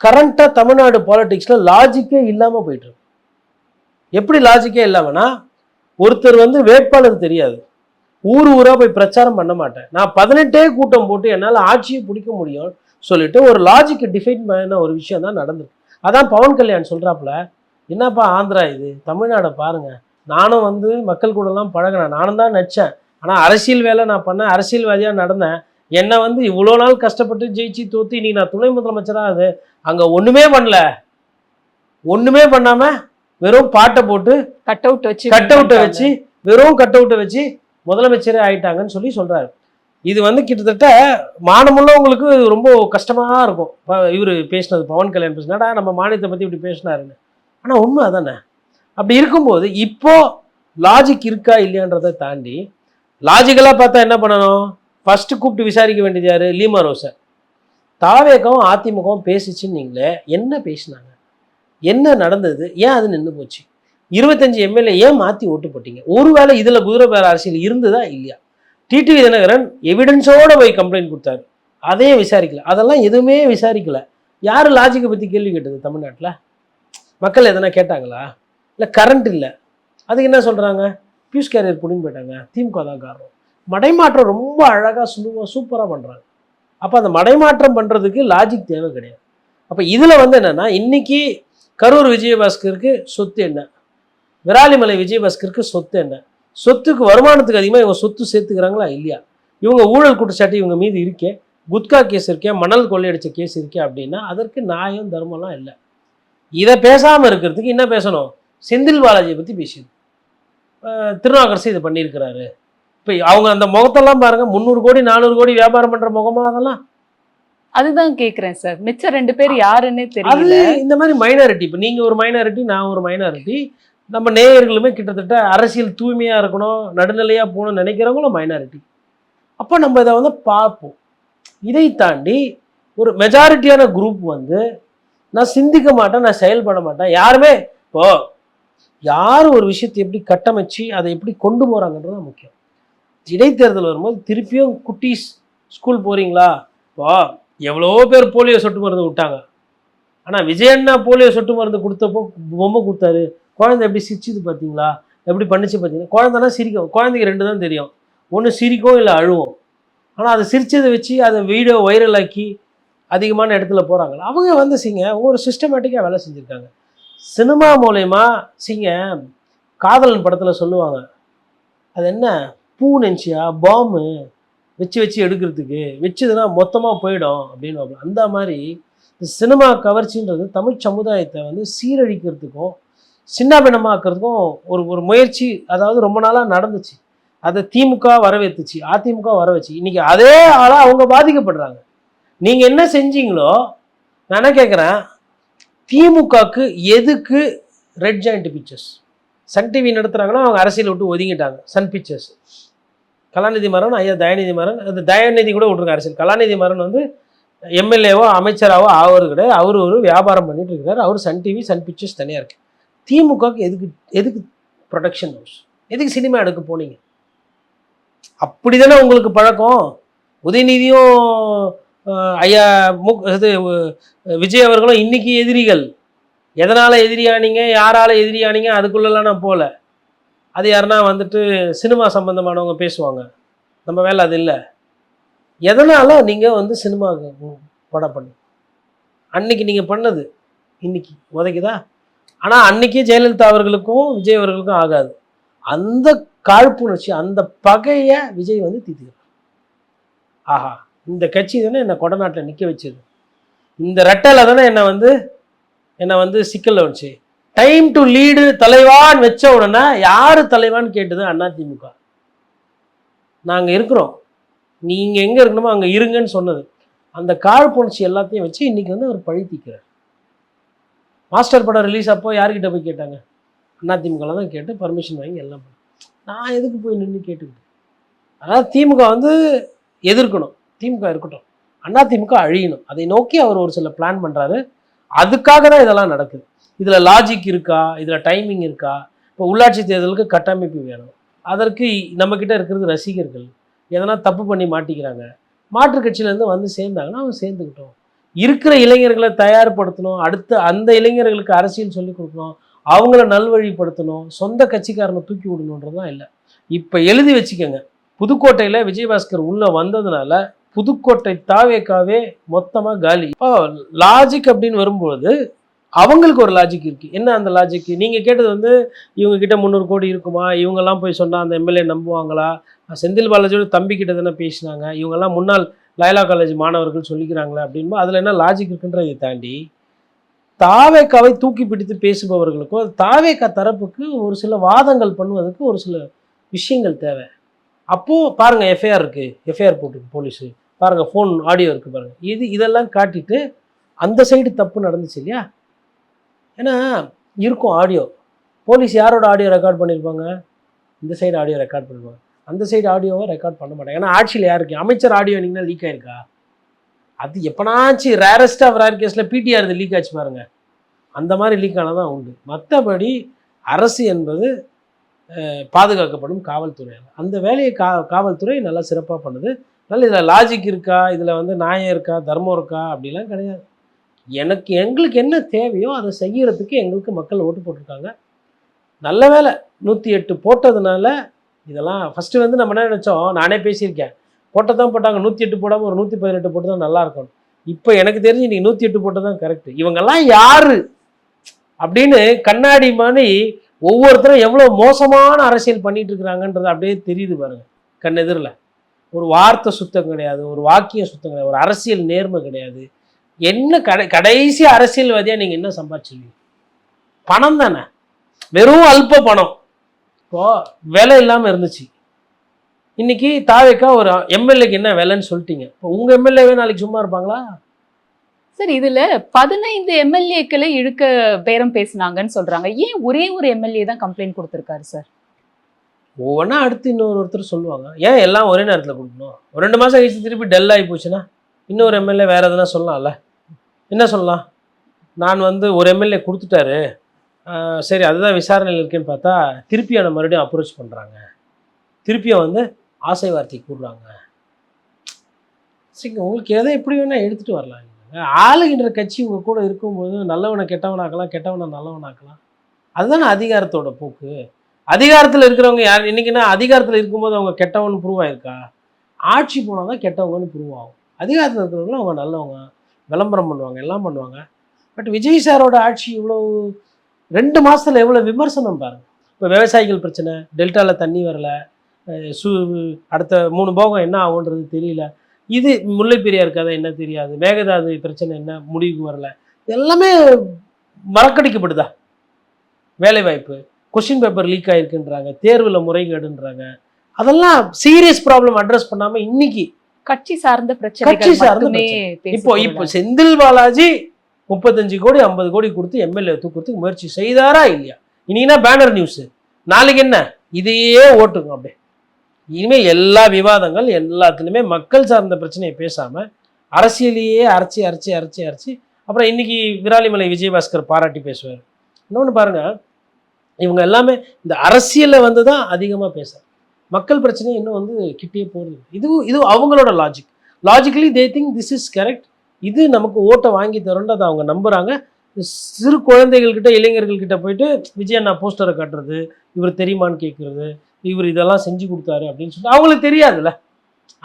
கரண்டா தமிழ்நாடு பாலிடிக்ஸ்ல லாஜிக்கே இல்லாம போயிட்டு இருக்கு. எப்படி லாஜிக்கே இல்லாமனா, ஒருத்தர் வந்து வேட்பாளர் தெரியாது, ஊர் ஊரா போய் பிரச்சாரம் பண்ண மாட்டேன், நான் 18 கூட்டம் போட்டு என்னால் ஆட்சியை பிடிக்க முடியும் சொல்லிட்டு ஒரு லாஜிக்கை டிஃபைன் பண்ண ஒரு விஷயம் தான் நடந்திருக்கு. அதான் பவன் கல்யாண் சொல்றாப்புல, என்னப்பா ஆந்திரா இது, தமிழ்நாடை பாருங்க, நானும் வந்து மக்கள் கூடலாம் பழகினேன், நானும் தான் நடிச்சேன், ஆனால் அரசியல் வேலை நான் பண்ணேன், அரசியல்வாதியா நடந்தேன், என்னை வந்து இவ்வளோ நாள் கஷ்டப்பட்டு ஜெயிச்சு தோத்து இன்னைக்கு நான் துணை முதலமைச்சராக, அது அங்கே ஒன்றுமே பண்ணல, ஒன்றுமே பண்ணாமல் வெறும் பாட்டை போட்டு கட் அவுட்டை வச்சு வெறும் கட் அவுட்டை வச்சு முதலமைச்சரே ஆயிட்டாங்கன்னு சொல்றாரு. இது வந்து கிட்டத்தட்ட மானமுள்ளவங்களுக்கு ரொம்ப கஷ்டமாக இருக்கும். இவர் பேசினது, பவன் கல்யாண் பேசினாடா நம்ம மாநிலத்தை பற்றி இப்படி பேசினாருன்னு. ஆனால் உண்மை அதானே? அப்படி இருக்கும்போது இப்போ லாஜிக் இருக்கா இல்லையான்றதை தாண்டி லாஜிக்கலாக பார்த்தா என்ன பண்ணணும்? ஃபஸ்ட்டு கூப்பிட்டு விசாரிக்க வேண்டியது யார்? லீமா ரோஸை. தாவேகவும் அதிமுகவும் பேசிச்சுன்னு நீங்களே, என்ன பேசினாங்க, என்ன நடந்தது, ஏன் அது நின்று போச்சு? 25 எம்எல்ஏ ஏன் மாற்றி ஓட்டு போட்டீங்க? ஒருவேளை இதில் குதிரை பேர அரசியல் இருந்ததா இல்லையா? டிடிவி தினகரன் எவிடன்ஸோடு போய் கம்ப்ளைண்ட் கொடுத்தாரு, அதையும் விசாரிக்கல, அதெல்லாம் எதுவுமே விசாரிக்கல. யார் லாஜிக்கை பற்றி கேள்வி கேட்டது? தமிழ்நாட்டில் மக்கள் எதனா கேட்டாங்களா? இல்லை கரண்ட் இல்லை, அதுக்கு என்ன சொல்கிறாங்க? பியூஷ் கேரியர் பிடிங்க போயிட்டாங்க, திமுக தான் காரணம். மடைமாற்றம் ரொம்ப அழகாக சுலுவாக சூப்பராக பண்ணுறாங்க. அப்போ அந்த மடைமாற்றம் பண்ணுறதுக்கு லாஜிக் தேவை கிடையாது. அப்போ இதில் வந்து என்னென்னா, இன்றைக்கி கரூர் விஜயபாஸ்கருக்கு சொத்து என்ன, விராலிமலை விஜயபாஸ்கருக்கு சொத்து என்ன, சொத்துக்கு வருமானத்துக்கு அதிகமாக இவங்க சொத்து சேர்த்துக்கிறாங்களா இல்லையா? இவங்க ஊழல் குற்றச்சாட்டு இவங்க மீது இருக்கே, குட்கா கேஸ் இருக்கே, மணல் கொள்ளையடிச்ச கேஸ் இருக்கே அப்படின்னா அதற்கு நியாயம் தர்மம்லாம் இல்லை. இதை பேசாமல் இருக்கிறதுக்கு என்ன பேசணும்? செந்தில் பாலாஜியை பற்றி பேசியது, திருநாவுக்கரசு இதை பண்ணியிருக்கிறாரு. இப்போ அவங்க அந்த முகத்தெல்லாம் பாருங்க, 300 கோடி 400 கோடி வியாபாரம் பண்ணுற முகமா அதெல்லாம்? அதுதான் கேட்குறேன் சார், மிச்சம் 2 பேர் யாருன்னே தெரியல. இந்த மாதிரி மைனாரிட்டி, இப்போ நீங்கள் ஒரு மைனாரிட்டி, நான் ஒரு மைனாரிட்டி, நம்ம நேயர்களுமே கிட்டத்தட்ட அரசியல் தூய்மையாக இருக்கணும், நடுநிலையாக போகணும்னு நினைக்கிறவங்களும் மைனாரிட்டி. அப்போ நம்ம இதை வந்து பார்ப்போம். இதை தாண்டி ஒரு மெஜாரிட்டியான குரூப் வந்து நான் சிந்திக்க மாட்டேன், நான் செயல்பட மாட்டேன். யாருமே இப்போ யார் ஒரு விஷயத்தை எப்படி கட்டமைச்சு அதை எப்படி கொண்டு போகிறாங்கன்றது தான் முக்கியம். இடைத்தேர்தல் வரும்போது திருப்பியும் குட்டீஸ் ஸ்கூல் போகிறீங்களா, இப்போ எவ்வளோ பேர் போலியோ சொட்டு மருந்து விட்டாங்க, ஆனால் விஜயண்ணா போலியோ சொட்டு மருந்து கொடுத்தப்போ பொம்மை கொடுத்தாரு, குழந்தை எப்படி சிரிச்சுது பார்த்தீங்களா, எப்படி பண்ணிச்சு பார்த்தீங்களா? குழந்தைனா சிரிக்கும், குழந்தைக்கு 2 தான் தெரியும், ஒன்று சிரிக்கும் இல்லை அழுவும். ஆனால் அதை சிரிச்சதை வச்சு அதை வீடியோ வைரல் ஆக்கி அதிகமான இடத்துல போகிறாங்க. அவங்க வந்து ஒரு சிஸ்டமேட்டிக்காக வேலை செஞ்சுருக்காங்க. சினிமா மூலயமா காதலன் படத்தில் சொல்லுவாங்க, அது என்ன பூ நினச்சியா பாம்பு வச்சு வச்சு எடுக்கிறதுக்கு, வச்சதுன்னா மொத்தமாக போயிடும் அப்படின்னு. அந்த மாதிரி இந்த சினிமா கவர்ச்சின்றது தமிழ் சமுதாயத்தை வந்து சீரழிக்கிறதுக்கும் சின்ன பின்னமாக்கிறதுக்கும் ஒரு முயற்சி, அதாவது ரொம்ப நாளாக நடந்துச்சு. அதை திமுக வரவேற்றுச்சு, அதிமுக வரவச்சு. இன்னைக்கு அதே ஆளாக அவங்க பாதிக்கப்படுறாங்க. நீங்கள் என்ன செஞ்சீங்களோ நான் என்ன கேட்குறேன், திமுகக்கு எதுக்கு Red Giant Pictures Sun TV நடத்துகிறாங்கன்னா அவங்க அரசியல் விட்டு ஒதுங்கிட்டாங்க. சன் பிக்சர்ஸ் கலாநிதி மாறன், ஐயா தயாநிதி மாறன், அது தயாநிதி கூட விட்ருங்க அரசியல். கலாநிதி மாறன் வந்து எம்எல்ஏவோ அமைச்சராவோ ஆவது கிடையாது, அவர் ஒரு வியாபாரம் பண்ணிட்டு இருக்கிறார். அவர் சன் டிவி சன் பிக்சர்ஸ் தனியாக இருக்குது. திமுகவுக்கு எதுக்கு ப்ரொடக்ஷன் ஹவுஸ், எதுக்கு சினிமா எடுக்க போனீங்க? அப்படி தானே உங்களுக்கு பழக்கம். உதயநிதியும் ஐயா இது விஜய் அவர்களும் இன்னைக்கு எதிரிகள். எதனால் எதிரியானீங்க, யாரால் எதிரியானீங்க அதுக்குள்ளெல்லாம் நான் போகல. அது யாருன்னா வந்துட்டு சினிமா சம்மந்தமானவங்க பேசுவாங்க, நம்ம வேலை அது இல்லை. எதனால் நீங்கள் வந்து சினிமா படம் பண்ணு, அன்னைக்கு நீங்கள் பண்ணது இன்னைக்கு உதைக்குதா? ஆனால் அன்னைக்கே ஜெயலலிதா அவர்களுக்கும் விஜய் அவர்களுக்கும் ஆகாது. அந்த காழ்ப்புணர்ச்சி, அந்த பகையை விஜய் வந்து தீர்த்துக்கிறார். ஆஹா, இந்த கட்சி தானே என்னை கொடநாட்டில் நிற்க வச்சது, இந்த ரெட்டலை தானே என்னை வந்து சிக்கலில் வச்சு, டைம் டு லீடு தலைவான்னு வச்ச உடனே யார் தலைவான்னு கேட்டது அதிமுக. நாங்கள் இருக்கிறோம், நீங்கள் எங்கே இருக்கணுமோ அங்கே இருங்கன்னு சொன்னது. அந்த காழ்ப்புணர்ச்சி எல்லாத்தையும் வச்சு இன்னைக்கு வந்து அவர் பழி தீக்கிறார். மாஸ்டர் படம் ரிலீஸ் அப்போ யார்கிட்ட போய் கேட்டாங்க? அதிமுகவில் தான் கேட்டு பர்மிஷன் வாங்கி எல்லாம் பண்ண. நான் எதுக்கு போய் நின்று கேட்டுக்கிட்டு? அதாவது திமுக வந்து எதிர்க்கணும், திமுக இருக்கட்டும், அதிமுக அழியணும், அதை நோக்கி அவர் ஒரு சில பிளான் பண்ணுறாரு. அதுக்காக தான் இதெல்லாம் நடக்குது. இதில் லாஜிக் இருக்கா, இதில் டைமிங் இருக்கா? இப்போ உள்ளாட்சி தேர்தலுக்கு கட்டமைப்பு வேணும், அதற்கு நம்மக்கிட்ட இருக்கிறது ரசிகர்கள். எதனா தப்பு பண்ணி மாட்டிக்கிறாங்க, மாற்று கட்சியிலேருந்து வந்து சேர்ந்தாங்கன்னா அவங்க சேர்ந்துக்கிட்டோம். இருக்கிற இளைஞர்களை தயார்படுத்தணும், அடுத்து அந்த இளைஞர்களுக்கு அரசியல் சொல்லிக் கொடுக்கணும், அவங்கள நல்வழிப்படுத்தணும், சொந்த கட்சிக்காரனை தூக்கி விடணுன்றதுலாம் இல்லை. இப்போ எழுதி வச்சுக்கோங்க, புதுக்கோட்டையில் விஜயபாஸ்கர் உள்ளே வந்ததுனால புதுக்கோட்டை தாவேக்காவே மொத்தமாக காலி. இப்போ லாஜிக் அப்படின்னு வரும்போது அவங்களுக்கு ஒரு லாஜிக் இருக்குது. என்ன அந்த லாஜிக்? நீங்கள் கேட்டது வந்து இவங்ககிட்ட 300 கோடி இருக்குமா, இவங்கெல்லாம் போய் சொன்னால் அந்த எம்எல்ஏ நம்புவாங்களா? செந்தில் பாலாஜியோட தம்பி கிட்ட தானே பேசினாங்க, இவங்கெல்லாம் முன்னாள் லயலா காலேஜ் மாணவர்கள் சொல்லிக்கிறாங்களே அப்படின்போது அதில் என்ன லாஜிக் இருக்குன்றதை தாண்டி தாவேக்காவை தூக்கி பிடித்து பேசுபவர்களுக்கோ தாவேக்கா தரப்புக்கு ஒரு சில வாதங்கள் பண்ணுவதற்கு ஒரு சில விஷயங்கள் தேவை. அப்போது பாருங்கள், எஃப்ஐஆர் இருக்குது, எஃப்ஐஆர் போட்டுருக்கு போலீஸு, பாருங்கள் ஃபோன் ஆடியோ இருக்குது பாருங்கள், இதெல்லாம் காட்டிட்டு அந்த சைடு தப்பு நடந்துச்சு இல்லையா? ஏன்னா இருக்கும் ஆடியோ, போலீஸ் யாரோட ஆடியோ ரெக்கார்ட் பண்ணியிருப்பாங்க? இந்த சைடு ஆடியோ ரெக்கார்ட் பண்ணிருப்பாங்க, அந்த சைடு ஆடியோவை ரெக்கார்ட் பண்ண மாட்டாங்க. ஏன்னா ஆட்சியில் யாருக்கு அமைச்சர் ஆடியோ நீங்கன்னா லீக் ஆயிருக்கா? அது எப்போனாச்சு ரேரஸ்ட் ஆஃப் ரேர் கேஸில் பிடிஆர் இது லீக் ஆச்சு பாருங்க, அந்த மாதிரி லீக் ஆனதான் உண்டு. மற்றபடி அரசு என்பது பாதுகாக்கப்படும் காவல்துறை, அந்த வேலையை காவல்துறை நல்லா சிறப்பாக பண்ணுது. அதனால் இதில் லாஜிக் இருக்கா, இதில் வந்து நியாயம் இருக்கா, தர்மம் இருக்கா அப்படிலாம் கிடையாது. எங்களுக்கு என்ன தேவையோ அதை செய்யறதுக்கு எங்களுக்கு மக்கள் ஓட்டு போட்டிருக்காங்க. நல்ல வேலை 108 போட்டதுனால இதெல்லாம் ஃபஸ்ட்டு வந்து நம்ம என்ன நினச்சோம், நானே பேசியிருக்கேன், போட்டதான் போட்டாங்க, 108 போடாமல் ஒரு 118 போட்டு தான் நல்லா இருக்கும். இப்போ எனக்கு தெரிஞ்சு இன்றைக்கி 108 போட்டது தான் கரெக்டு. இவங்கெல்லாம் யாரு அப்படின்னு கண்ணாடி மாதிரி ஒவ்வொருத்தரும் எவ்வளோ மோசமான அரசியல் பண்ணிட்டு இருக்கிறாங்கன்றது அப்படியே தெரியுது பாருங்க கண்ணெதிரில். ஒரு வார்த்தை சுத்தம் கிடையாது, ஒரு வாக்கியம் சுத்தம் கிடையாது, ஒரு அரசியல் நேர்மை கிடையாது. என்ன கடைசி அரசியல்வாதியாக நீங்கள் என்ன சம்பாதிச்சிருவீங்க? பணம் தானே, வெறும் அல்ப பணம். இப்போ விலை இல்லாமல் இருந்துச்சு, இன்னைக்கு தாவேக்கா ஒரு எம்எல்ஏக்கு என்ன விலைன்னு சொல்லிட்டீங்க. இப்போ உங்கள் எம்எல்ஏவே நாளைக்கு சும்மா இருப்பாங்களா? சார், இதுல 15 எம்எல்ஏக்களை இழுக்க பேரம் பேசினாங்கன்னு சொல்றாங்க. ஏன் ஒரே ஒரு எம்எல்ஏ தான் கம்ப்ளைண்ட் கொடுத்துருக்காரு சார்? ஒவ்வொன்றா அடுத்து ஒருத்தர் சொல்லுவாங்க. ஏன் எல்லாம் ஒரே நேரத்தில் கொடுக்கணும்? ஒரு 2 மாதம் கழிச்சு திருப்பி டல் ஆகி போச்சுன்னா இன்னொரு எம்எல்ஏ வேறு எதுனா சொல்லலாம்ல? என்ன சொல்லலாம்? நான் வந்து ஒரு எம்எல்ஏ கொடுத்துட்டாரு, சரி அதுதான் விசாரணையில் இருக்குன்னு பார்த்தா திருப்பியான மறுபடியும் அப்ரோச் பண்ணுறாங்க, திருப்பியும் வந்து ஆசை வார்த்தை கூடுறாங்க. சரி, உங்களுக்கு எதை எப்படி வேணால் எடுத்துகிட்டு வரலாம். ஆளுகின்ற கட்சி உங்கள் கூட இருக்கும்போது நல்லவனை கெட்டவனாக்கலாம், கெட்டவனை நல்லவனாக்கலாம். அதுதானே அதிகாரத்தோட போக்கு. அதிகாரத்தில் இருக்கிறவங்க யார்? இன்றைக்கினா அதிகாரத்தில் இருக்கும்போது அவங்க கெட்டவனு ப்ரூவ் ஆயிருக்கா? ஆட்சி போனால் தான் கெட்டவங்கன்னு ப்ரூவ் ஆகும். அதிகாரத்தில் இருக்கிறவங்களும் அவங்க நல்லவங்க, விளம்பரம் பண்ணுவாங்க, எல்லாம் பண்ணுவாங்க. பட் விஜய் சாரோட ஆட்சி இவ்வளோ 2 மாதத்தில் எவ்வளோ விமர்சனம் பாருங்கள். இப்போ விவசாயிகள் பிரச்சனை, டெல்டாவில் தண்ணி வரலை, அடுத்த 3 போகம் என்ன ஆகுன்றது தெரியல, இது முல்லை பெரியார் கதை என்ன தெரியாது, மேகதாது பிரச்சனை என்ன முடிவுக்கு வரல, எல்லாமே மறக்கடிக்கப்படுதா? வேலைவாய்ப்பு, கொஸ்டின் பேப்பர் லீக் ஆகிருக்குன்றாங்க, தேர்வில் முறைகேடுன்றாங்க, அதெல்லாம் சீரியஸ் ப்ராப்ளம் அட்ரஸ் பண்ணாம இன்னைக்கு கட்சி சார்ந்த கட்சி பிரச்சனைகள் சார்ந்த மட்டுமே இப்போ செந்தில் பாலாஜி 35 கோடி 50 கோடி கொடுத்து எம்எல்ஏ தூக்கிறதுக்கு முயற்சி செய்தாரா இல்லையா? இன்னைக்குன்னா பேனர் நியூஸ், நாளைக்கு என்ன இதையே ஓட்டுங்க அப்படியே. இனிமே எல்லா விவாதங்கள் எல்லாத்துலயுமே மக்கள் சார்ந்த பிரச்சனையை பேசாம அரசியலையே அரைச்சி அரைச்சி அரைச்சி அரைச்சி அப்புறம் இன்னைக்கு விராலிமலை விஜயபாஸ்கர் பாராட்டி பேசுவார். இன்னொன்று பாருங்க, இவங்க எல்லாமே இந்த அரசியலில் வந்து தான் அதிகமாக பேசுறாங்க. மக்கள் பிரச்சனை இன்னும் வந்து கிட்டே போகிறது. இது அவங்களோட logically they think this is correct. இது நமக்கு ஓட்டை வாங்கி தரோன்றதை அவங்க நம்புறாங்க. சிறு குழந்தைகள்கிட்ட இளைஞர்கள்கிட்ட போயிட்டு விஜய் அண்ணா போஸ்டரை காட்டுறது, இவர் தெரியுமான்னு கேட்குறது, இவர் இதெல்லாம் செஞ்சு கொடுத்தாரு அப்படின்னு சொல்லிட்டு அவங்களுக்கு தெரியாதுல்ல.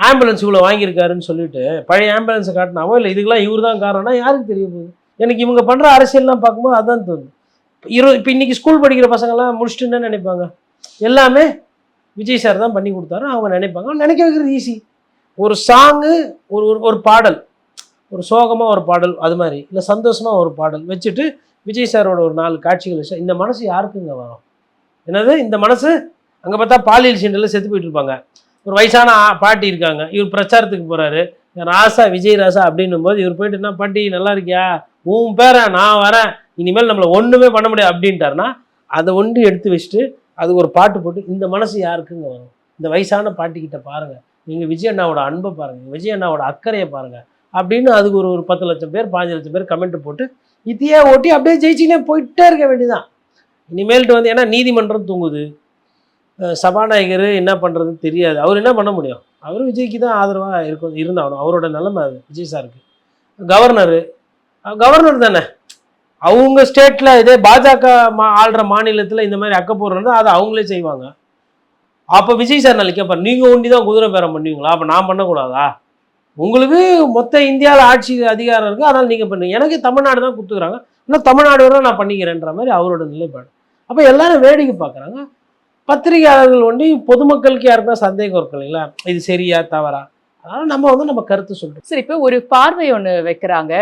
ஆம்புலன்ஸ் இவ்வளோ வாங்கியிருக்காருன்னு சொல்லிட்டு பழைய ஆம்புலன்ஸை காட்டினாவோ இல்லை இதுக்கெல்லாம் இவர் தான் காரணம்னா யாருக்கு தெரிய போகுது? எனக்கு இவங்க பண்ணுற அரசியல்லாம் பார்க்கும்போது அதான் தோணுது. இப்போ இன்னைக்கு ஸ்கூல் படிக்கிற பசங்கள்லாம் முடிச்சுட்டு என்ன நினைப்பாங்க? எல்லாமே விஜய் சார் தான் பண்ணி கொடுத்தாரு அவங்க நினைப்பாங்க. நினைக்க வைக்கிறது ஈஸி. ஒரு சாங்கு, ஒரு பாடல், ஒரு சோகமாக ஒரு பாடல், அது மாதிரி இல்லை சந்தோஷமாக ஒரு பாடல் வச்சுட்டு விஜய் சாரோட ஒரு 4 காட்சிகள் வச்சு இந்த மனசு யாருக்குங்க வரும்? என்னது இந்த மனசு? அங்கே பார்த்தா பாலியல் சீண்டலில் செத்து போயிட்டு இருப்பாங்க. ஒரு வயசான பாட்டி இருக்காங்க, இவர் பிரச்சாரத்துக்கு போகிறாரு, ராசா விஜய் ராசா அப்படின்னும் போது இவர் போயிட்டு என்ன பாட்டி நல்லா இருக்கியா, உன் பேரை நான் வரேன், இனிமேல் நம்மளை ஒன்றுமே பண்ண முடியாது அப்படின்ட்டாருன்னா அதை ஒன்று எடுத்து வச்சுட்டு அது ஒரு பாட்டு போட்டு இந்த மனசு யாருக்குங்க வரும்? இந்த வயசான பாட்டிக்கிட்ட பாருங்கள், நீங்கள் விஜய் அண்ணாவோட அன்பை பாருங்கள், விஜய் அண்ணாவோட அக்கறையை பாருங்கள் அப்படின்னு அதுக்கு ஒரு 10 லட்சம் பேர் 15 லட்சம் பேர் கமெண்ட் போட்டு இதையே ஓட்டி அப்படியே ஜெயிச்சினே போயிட்டே இருக்க வேண்டியதான். இனிமேல்ட்டு வந்து ஏன்னா நீதிமன்றம் தூங்குது, சபாநாயகர் என்ன பண்ணுறதுன்னு தெரியாது. அவர் என்ன பண்ண முடியும்? அவர் விஜய்க்கு தான் ஆதரவாக இருந்தாகணும். அவரோட நிலைமை அது விஜய் சாருக்கு. கவர்னர் தானே, அவங்க ஸ்டேட்டில் இதே பாஜக ஆள்ற மாநிலத்தில் இந்த மாதிரி அக்கப்போர் இருந்தால் அதை அவங்களே செய்வாங்க. அப்போ விஜய் சார் நாளைக்கு கேட்பார், நீங்கள் ஒண்டி தான் குதிரை பேரம் பண்ணுவீங்களா, அப்போ நான் பண்ணக்கூடாதா? உங்களுக்கு மொத்த இந்தியாவில் ஆட்சி அதிகாரம் இருக்குது, அதனால் நீங்கள் பண்ணுங்க, எனக்கு தமிழ்நாடு தான் கொடுத்துக்கிறாங்க, இன்னும் தமிழ்நாடு வரை நான் பண்ணிக்கிறேன்ற மாதிரி அவரோட நிலைப்பாடு. அப்போ எல்லாரும் வேடிக்கை பார்க்குறாங்க. பத்திரிகையாளர்கள் ஒண்டி பொதுமக்களுக்கு யாருக்குன்னா சந்தேகம் இருக்கு இல்லைங்களா, இது சரியா தவறா? அதனால நம்ம கருத்து சொல்றோம். சரி, இப்போ ஒரு பார்வை ஒண்ணு வைக்கிறாங்க.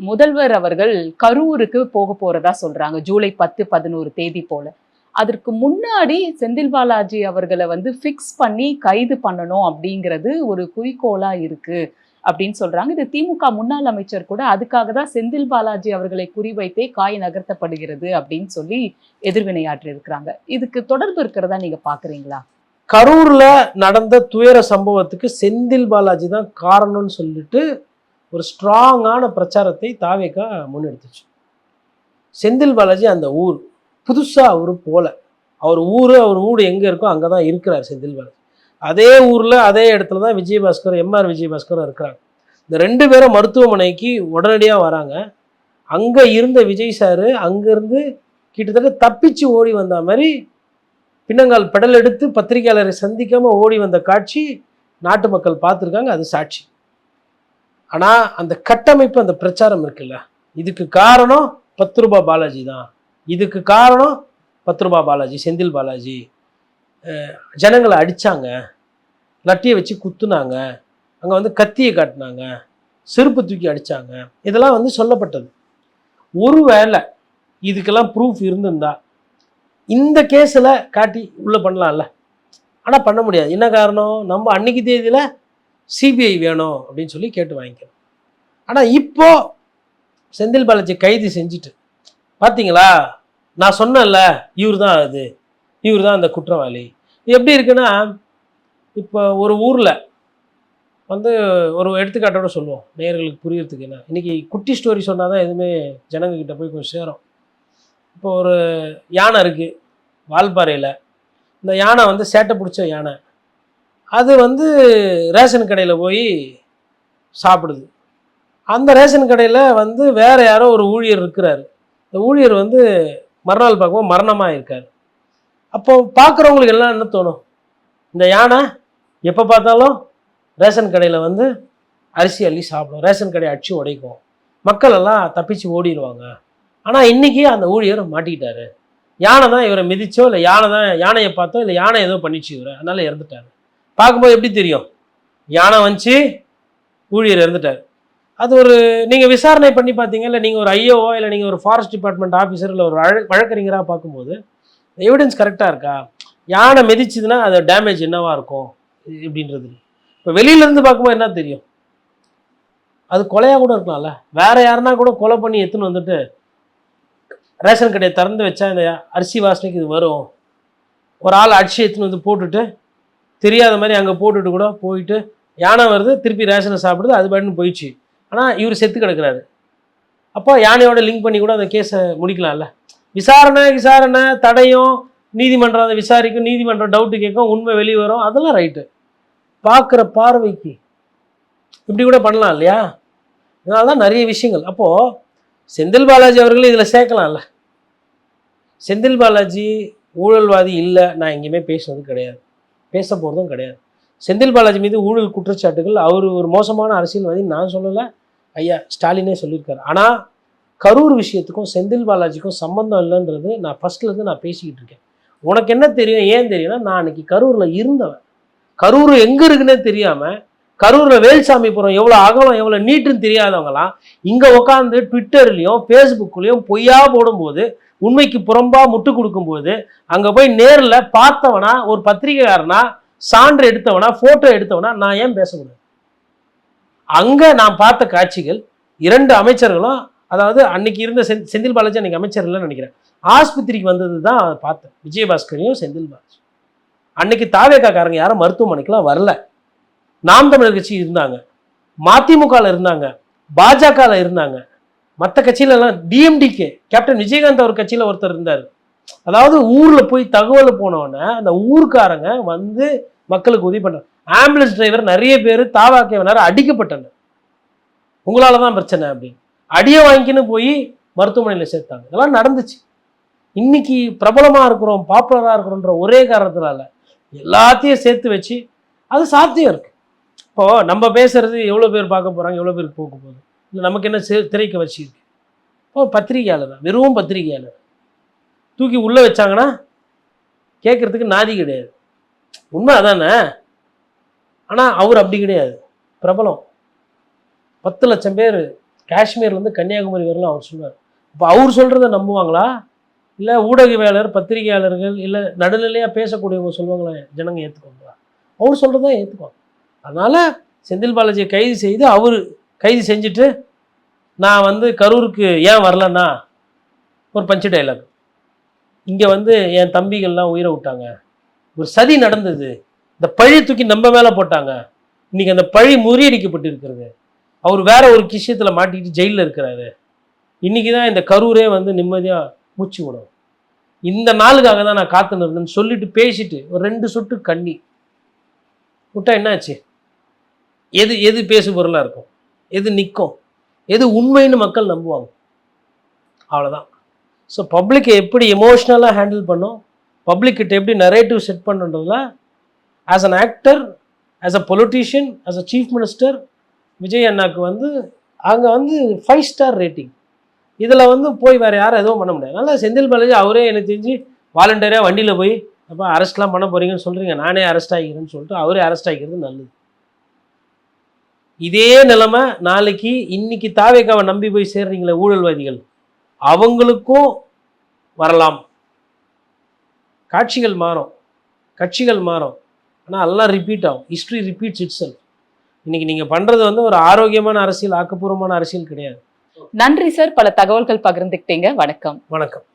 முதல்வர் அவர்கள் கரூருக்கு போறதா சொல்றாங்க, ஜூலை 10-11 தேதி போல. அதற்கு முன்னாடி செந்தில் பாலாஜி அவர்களை வந்து ஃபிக்ஸ் பண்ணி கைது பண்ணணும் அப்படிங்கிறது ஒரு குறிக்கோளா இருக்கு அப்படின்னு சொல்றாங்க. இது திமுக முன்னாள் அமைச்சர் கூட அதுக்காக தான் செந்தில் பாலாஜி அவர்களை குறிவைத்தே காய் நகர்த்தப்படுகிறது அப்படின்னு சொல்லி எதிர்வினையாற்றி இருக்கிறாங்க. இதுக்கு தொடர்பு இருக்கிறதா நீங்க பாக்குறீங்களா? கரூர்ல நடந்த துயர சம்பவத்துக்கு செந்தில் பாலாஜி தான் காரணம்னு சொல்லிட்டு ஒரு ஸ்ட்ராங்கான பிரச்சாரத்தை தாவேகா முன்னெடுத்துச்சு. செந்தில் பாலாஜி அந்த ஊர் புதுசா அவரு போல, அவர் வீடு எங்க இருக்கோ அங்கதான் இருக்கிறார் செந்தில் பாலாஜி. அதே ஊர்ல அதே இடத்துல தான் விஜயபாஸ்கர், எம்ஆர் விஜயபாஸ்கரும் இருக்கிறாங்க. இந்த 2 பேரும் மருத்துவமனைக்கு உடனடியாக வராங்க. அங்க இருந்த விஜய் சாரு அங்கிருந்து கிட்டத்தட்ட தப்பிச்சு ஓடி வந்த மாதிரி பின்னங்கால் பெடல் எடுத்து பத்திரிகையாளரை சந்திக்காம ஓடி வந்த காட்சி நாட்டு மக்கள் பார்த்துருக்காங்க. அது சாட்சி. ஆனா அந்த கட்டமைப்பு, அந்த பிரச்சாரம் இருக்குல்ல, இதுக்கு காரணம் 10 ரூபாய் பாலாஜி தான். இதுக்கு காரணம் 10 ரூபாய் பாலாஜி, செந்தில் பாலாஜி. ஜனங்களை அடிச்சாங்க, லட்டியை வச்சு குத்துனாங்க, அங்க வந்து கத்தியை காட்டினாங்க, செருப்பு தூக்கி அடிச்சாங்க, இதெல்லாம் வந்து சொல்லப்பட்டது. ஒருவேளை இதுக்கெல்லாம் ப்ரூஃப் இருந்திருந்தா இந்த கேஸில் காட்டி உள்ள பண்ணலாம்ல. ஆனால் பண்ண முடியாது. என்ன காரணம்? நம்ம அன்னைக்கு தேதியில் சிபிஐ வேணும் அப்படின்னு சொல்லி கேட்டு வாங்கிக்கிறோம். ஆனால் இப்போ செந்தில் பாலாஜி கைது செஞ்சுட்டு பார்த்தீங்களா, நான் சொன்னேன்ல இவர் தான் இவர் தான் அந்த குற்றவாளி. எப்படி இருக்குன்னா, இப்போ ஒரு ஊரில் வந்து ஒரு எடுத்துக்காட்டோட சொல்லுவோம் நேயர்களுக்கு புரியறதுக்கு. என்ன இன்னைக்கு குட்டி ஸ்டோரி சொன்னால் தான் எதுவுமே ஜனங்கக்கிட்ட போய் கொஞ்சம் சேரும். இப்போ ஒரு யானை இருக்குது வால்பாறையில். இந்த யானை வந்து சேட்டை பிடிச்ச யானை. அது வந்து ரேஷன் கடையில் போய் சாப்பிடுது. அந்த ரேஷன் கடையில் வந்து வேறு யாரோ ஒரு ஊழியர் இருக்கிறாரு. இந்த ஊழியர் வந்து மறுநாள் பார்க்கும்போது மரணமாக இருக்கார். அப்போது பார்க்குறவங்களுக்கு எல்லாம் என்ன தோணும்? இந்த யானை எப்போ பார்த்தாலும் ரேஷன் கடையில் வந்து அரிசி அள்ளி சாப்பிடும், ரேஷன் கடையை அடிச்சு உடைக்கும், மக்கள் எல்லாம் தப்பிச்சு ஓடிடுவாங்க. ஆனால் இன்றைக்கி அந்த ஊழியர் மாட்டிக்கிட்டாரு. யானை தான் இவரை மிதிச்சோ, இல்லை யானையை பார்த்தோ, இல்லை யானை ஏதோ பண்ணிச்சு இவரை, அதனால இறந்துட்டாரு. பார்க்கும்போது எப்படி தெரியும்? யானை வந்துச்சு, ஊழியர் இறந்துட்டார். அது ஒரு நீங்கள் விசாரணை பண்ணி பார்த்தீங்க, இல்லை நீங்கள் ஒரு ஐஓவோ, இல்லை நீங்கள் ஒரு ஃபாரஸ்ட் டிபார்ட்மெண்ட் ஆஃபீஸர், இல்லை ஒரு வழக்கறிஞராக பார்க்கும்போது எவிடன்ஸ் கரெக்டாக இருக்கா? யானை மிதிச்சுதுன்னா அது டேமேஜ் என்னவா இருக்கும் இப்படின்றது. இப்போ வெளியிலேருந்து பார்க்கும்போது என்ன தெரியும், அது கொலையாக கூட இருக்கலாம்ல. வேற யாருன்னா கூட கொலை பண்ணி எடுத்துன்னு வந்துட்டு ரேஷன் கடையை திறந்து வச்சா இந்த அரிசி வாசனைக்கு இது வரும், ஒரு ஆள் அடிச்சு எடுத்துன்னு வந்து போட்டுட்டு தெரியாத மாதிரி அங்கே போட்டுட்டு கூட போயிட்டு யானை வருது திருப்பி ரேஷனை சாப்பிடுது, அது பாட்டுன்னு போயிடுச்சு. ஆனால் இவர் செத்து கிடக்குறாரு. அப்போ யானையோட லிங்க் பண்ணி கூட அந்த கேஸை முடிக்கலாம்ல. விசாரணை தடையும், நீதிமன்றம் அதை விசாரிக்கும், நீதிமன்றம் டவுட்டு கேட்கும், உண்மை வெளியே வரும், அதெல்லாம் ரைட்டு. பார்க்குற பார்வைக்கு இப்படி கூட பண்ணலாம் இல்லையா? இதனால தான் நிறைய விஷயங்கள். அப்போது செந்தில் பாலாஜி அவர்கள் இதில் சேர்க்கலாம்ல. செந்தில் பாலாஜி ஊழல்வாதி இல்லை, நான் எங்கேயுமே பேசுனது கிடையாது, பேச போகிறதும் கிடையாது. செந்தில் பாலாஜி மீது ஊழல் குற்றச்சாட்டுகள், அவர் ஒரு மோசமான அரசியல்வாதி நான் சொல்லலை, ஐயா ஸ்டாலினே சொல்லியிருக்காரு. ஆனால் கரூர் விஷயத்துக்கும் செந்தில் பாலாஜிக்கும் சம்மந்தம் இல்லைன்றது நான் ஃபஸ்ட்லேருந்து நான் பேசிக்கிட்டு இருக்கேன். உனக்கு என்ன தெரியும், ஏன் தெரியும்னா நான் அன்றைக்கி கரூரில் இருந்தவன். கரூர் எங்கே இருக்குன்னே தெரியாமல், கரூரில் வேல்சாமிபுரம் எவ்வளோ அகலம் எவ்வளோ நீட்டுன்னு தெரியாதவங்களாம் இங்கே உட்காந்து ட்விட்டர்லேயும் ஃபேஸ்புக்லேயும் பொய்யா போடும்போது, உண்மைக்கு புறம்பாக முட்டு கொடுக்கும்போது, அங்கே போய் நேரில் பார்த்தவனா, ஒரு பத்திரிகைக்காரனா, சான்று எடுத்தவனா, ஃபோட்டோ எடுத்தவனா நான் ஏன் பேசக்கூடாது? அங்கே நான் பார்த்த காட்சிகள், 2 அமைச்சர்களும், அதாவது அன்னைக்கு இருந்த செந்தில் பாலாஜி அன்னைக்கு அமைச்சர் இல்லைன்னு நினைக்கிறேன், ஆஸ்பத்திரிக்கு வந்தது தான் பார்த்தேன், விஜயபாஸ்கரையும் செந்தில் பாலாஜி. அன்னைக்கு தாவேக்காரங்க யாரும் மருத்துவமனைக்கெல்லாம் வரல. நாம் தமிழர் கட்சி இருந்தாங்க, மதிமுகவில் இருந்தாங்க, பாஜகவில் இருந்தாங்க, மற்ற கட்சியிலலாம் டிஎம்டிகே கேப்டன் விஜயகாந்த் அவர் கட்சியில் ஒருத்தர் இருந்தார். அதாவது ஊரில் போய் தகவல் போனோடனே அந்த ஊருக்காரங்க வந்து மக்களுக்கு உதவி பண்ணுறாங்க. ஆம்புலன்ஸ் டிரைவர் நிறைய பேர் தாவாக்கேவனார் அடிக்கப்பட்டனர், உங்களால தான் பிரச்சனை அப்படின்னு அடியை வாங்கிக்கின்னு போய் மருத்துவமனையில் சேர்த்தாங்க. இதெல்லாம் நடந்துச்சு. இன்னைக்கு பிரபலமாக இருக்கிறோம், பாப்புலராக இருக்கிறோன்ற ஒரே காரணத்தினால எல்லாத்தையும் சேர்த்து வச்சு அது சாத்தியம் இருக்கு. இப்போது நம்ம பேசுறது எவ்வளோ பேர் பார்க்க போகிறாங்க, எவ்வளோ பேருக்கு போக போகுது, இல்லை நமக்கு என்ன திரைக்க வச்சு இருக்கு. இப்போ பத்திரிகையாளர் தான், வெறும் பத்திரிகையாளர் தூக்கி உள்ளே வச்சாங்கன்னா கேட்குறதுக்கு நாதி கிடையாது. உண்மை அதானே? ஆனால் அவர் அப்படி கிடையாது, பிரபலம். 10 லட்சம் பேர் காஷ்மீர்லேருந்து கன்னியாகுமரி வரலாம் அவர் சொன்னார். இப்போ அவர் சொல்கிறத நம்புவாங்களா? இல்லை ஊடகவியலாளர், பத்திரிகையாளர்கள், இல்லை நடுநிலையாக பேசக்கூடியவங்க சொல்லுவாங்களா ஜனங்க ஏற்றுக்கோங்களா? அவர் சொல்கிறத ஏற்றுக்குவாங்க. அதனால் செந்தில் பாலாஜியை கைது செய்து, அவர் கைது செஞ்சுட்டு நான் வந்து கரூருக்கு ஏன் வரலன்னா ஒரு பஞ்சு டைலாக், இங்கே வந்து என் தம்பிகள்லாம் உயிரை விட்டாங்க, ஒரு சதி நடந்தது, இந்த பழி தூக்கி நம்ம மேலே போட்டாங்க, இன்றைக்கி அந்த பழி முறியடிக்கப்பட்டு இருக்கிறது, அவர் வேற ஒரு விஷயத்தில் மாட்டிக்கிட்டு ஜெயிலில் இருக்கிறாரு, இன்றைக்கி தான் இந்த கரூரே வந்து நிம்மதியாக மூச்சு விடும், இந்த நாளுக்காக தான் நான் காத்துன்னு இருந்தேன்னு சொல்லிட்டு பேசிட்டு ஒரு 2 சொட்டு கண்ணி விட்டா என்னாச்சு? எது பேசு பொருளாக இருக்கும், எது நிற்கும், எது உண்மைன்னு மக்கள் நம்புவாங்க? அவ்வளோதான். ஸோ பப்ளிக்கை எப்படி எமோஷ்னலாக ஹேண்டில் பண்ணும், பப்ளிக்கிட்ட எப்படி நரேட்டிவ் செட் பண்ணுன்றதுல as an actor, as a politician, as a chief minister Vijay அண்ணாக்கு வந்து அங்கே வந்து 5 ஸ்டார் ரேட்டிங். இதில் வந்து போய் வேறு யாரும் எதுவும் பண்ண முடியாது. அதனால் செந்தில் பாலாஜி அவரே எனக்கு தெரிஞ்சு வாலண்டியராக வண்டியில் போய் அப்போ அரெஸ்ட்லாம் பண்ண போகிறீங்கன்னு சொல்கிறீங்க, நானே அரெஸ்ட் ஆகிக்கிறேன்னு சொல்லிட்டு அவரே அரெஸ்ட் ஆகிக்கிறது நல்லது. இதே நிலைமை நாளைக்கு இன்னைக்கு தாவேக்காவை நம்பி போய் சேர்றீங்களே ஊழல்வாதிகள், அவங்களுக்கும் வரலாம். காட்சிகள் மாறும், கட்சிகள் மாறும், ஆனால் எல்லாம் ரிப்பீட் ஆகும். History repeats it self. இன்னைக்கு நீங்கள் பண்ணுறது வந்து ஒரு ஆரோக்கியமான அரசியல், ஆக்கப்பூர்வமான அரசியல் கிடையாது. நன்றி சார், பல தகவல்கள் பகிர்ந்துக்கிட்டீங்க. வணக்கம். வணக்கம்.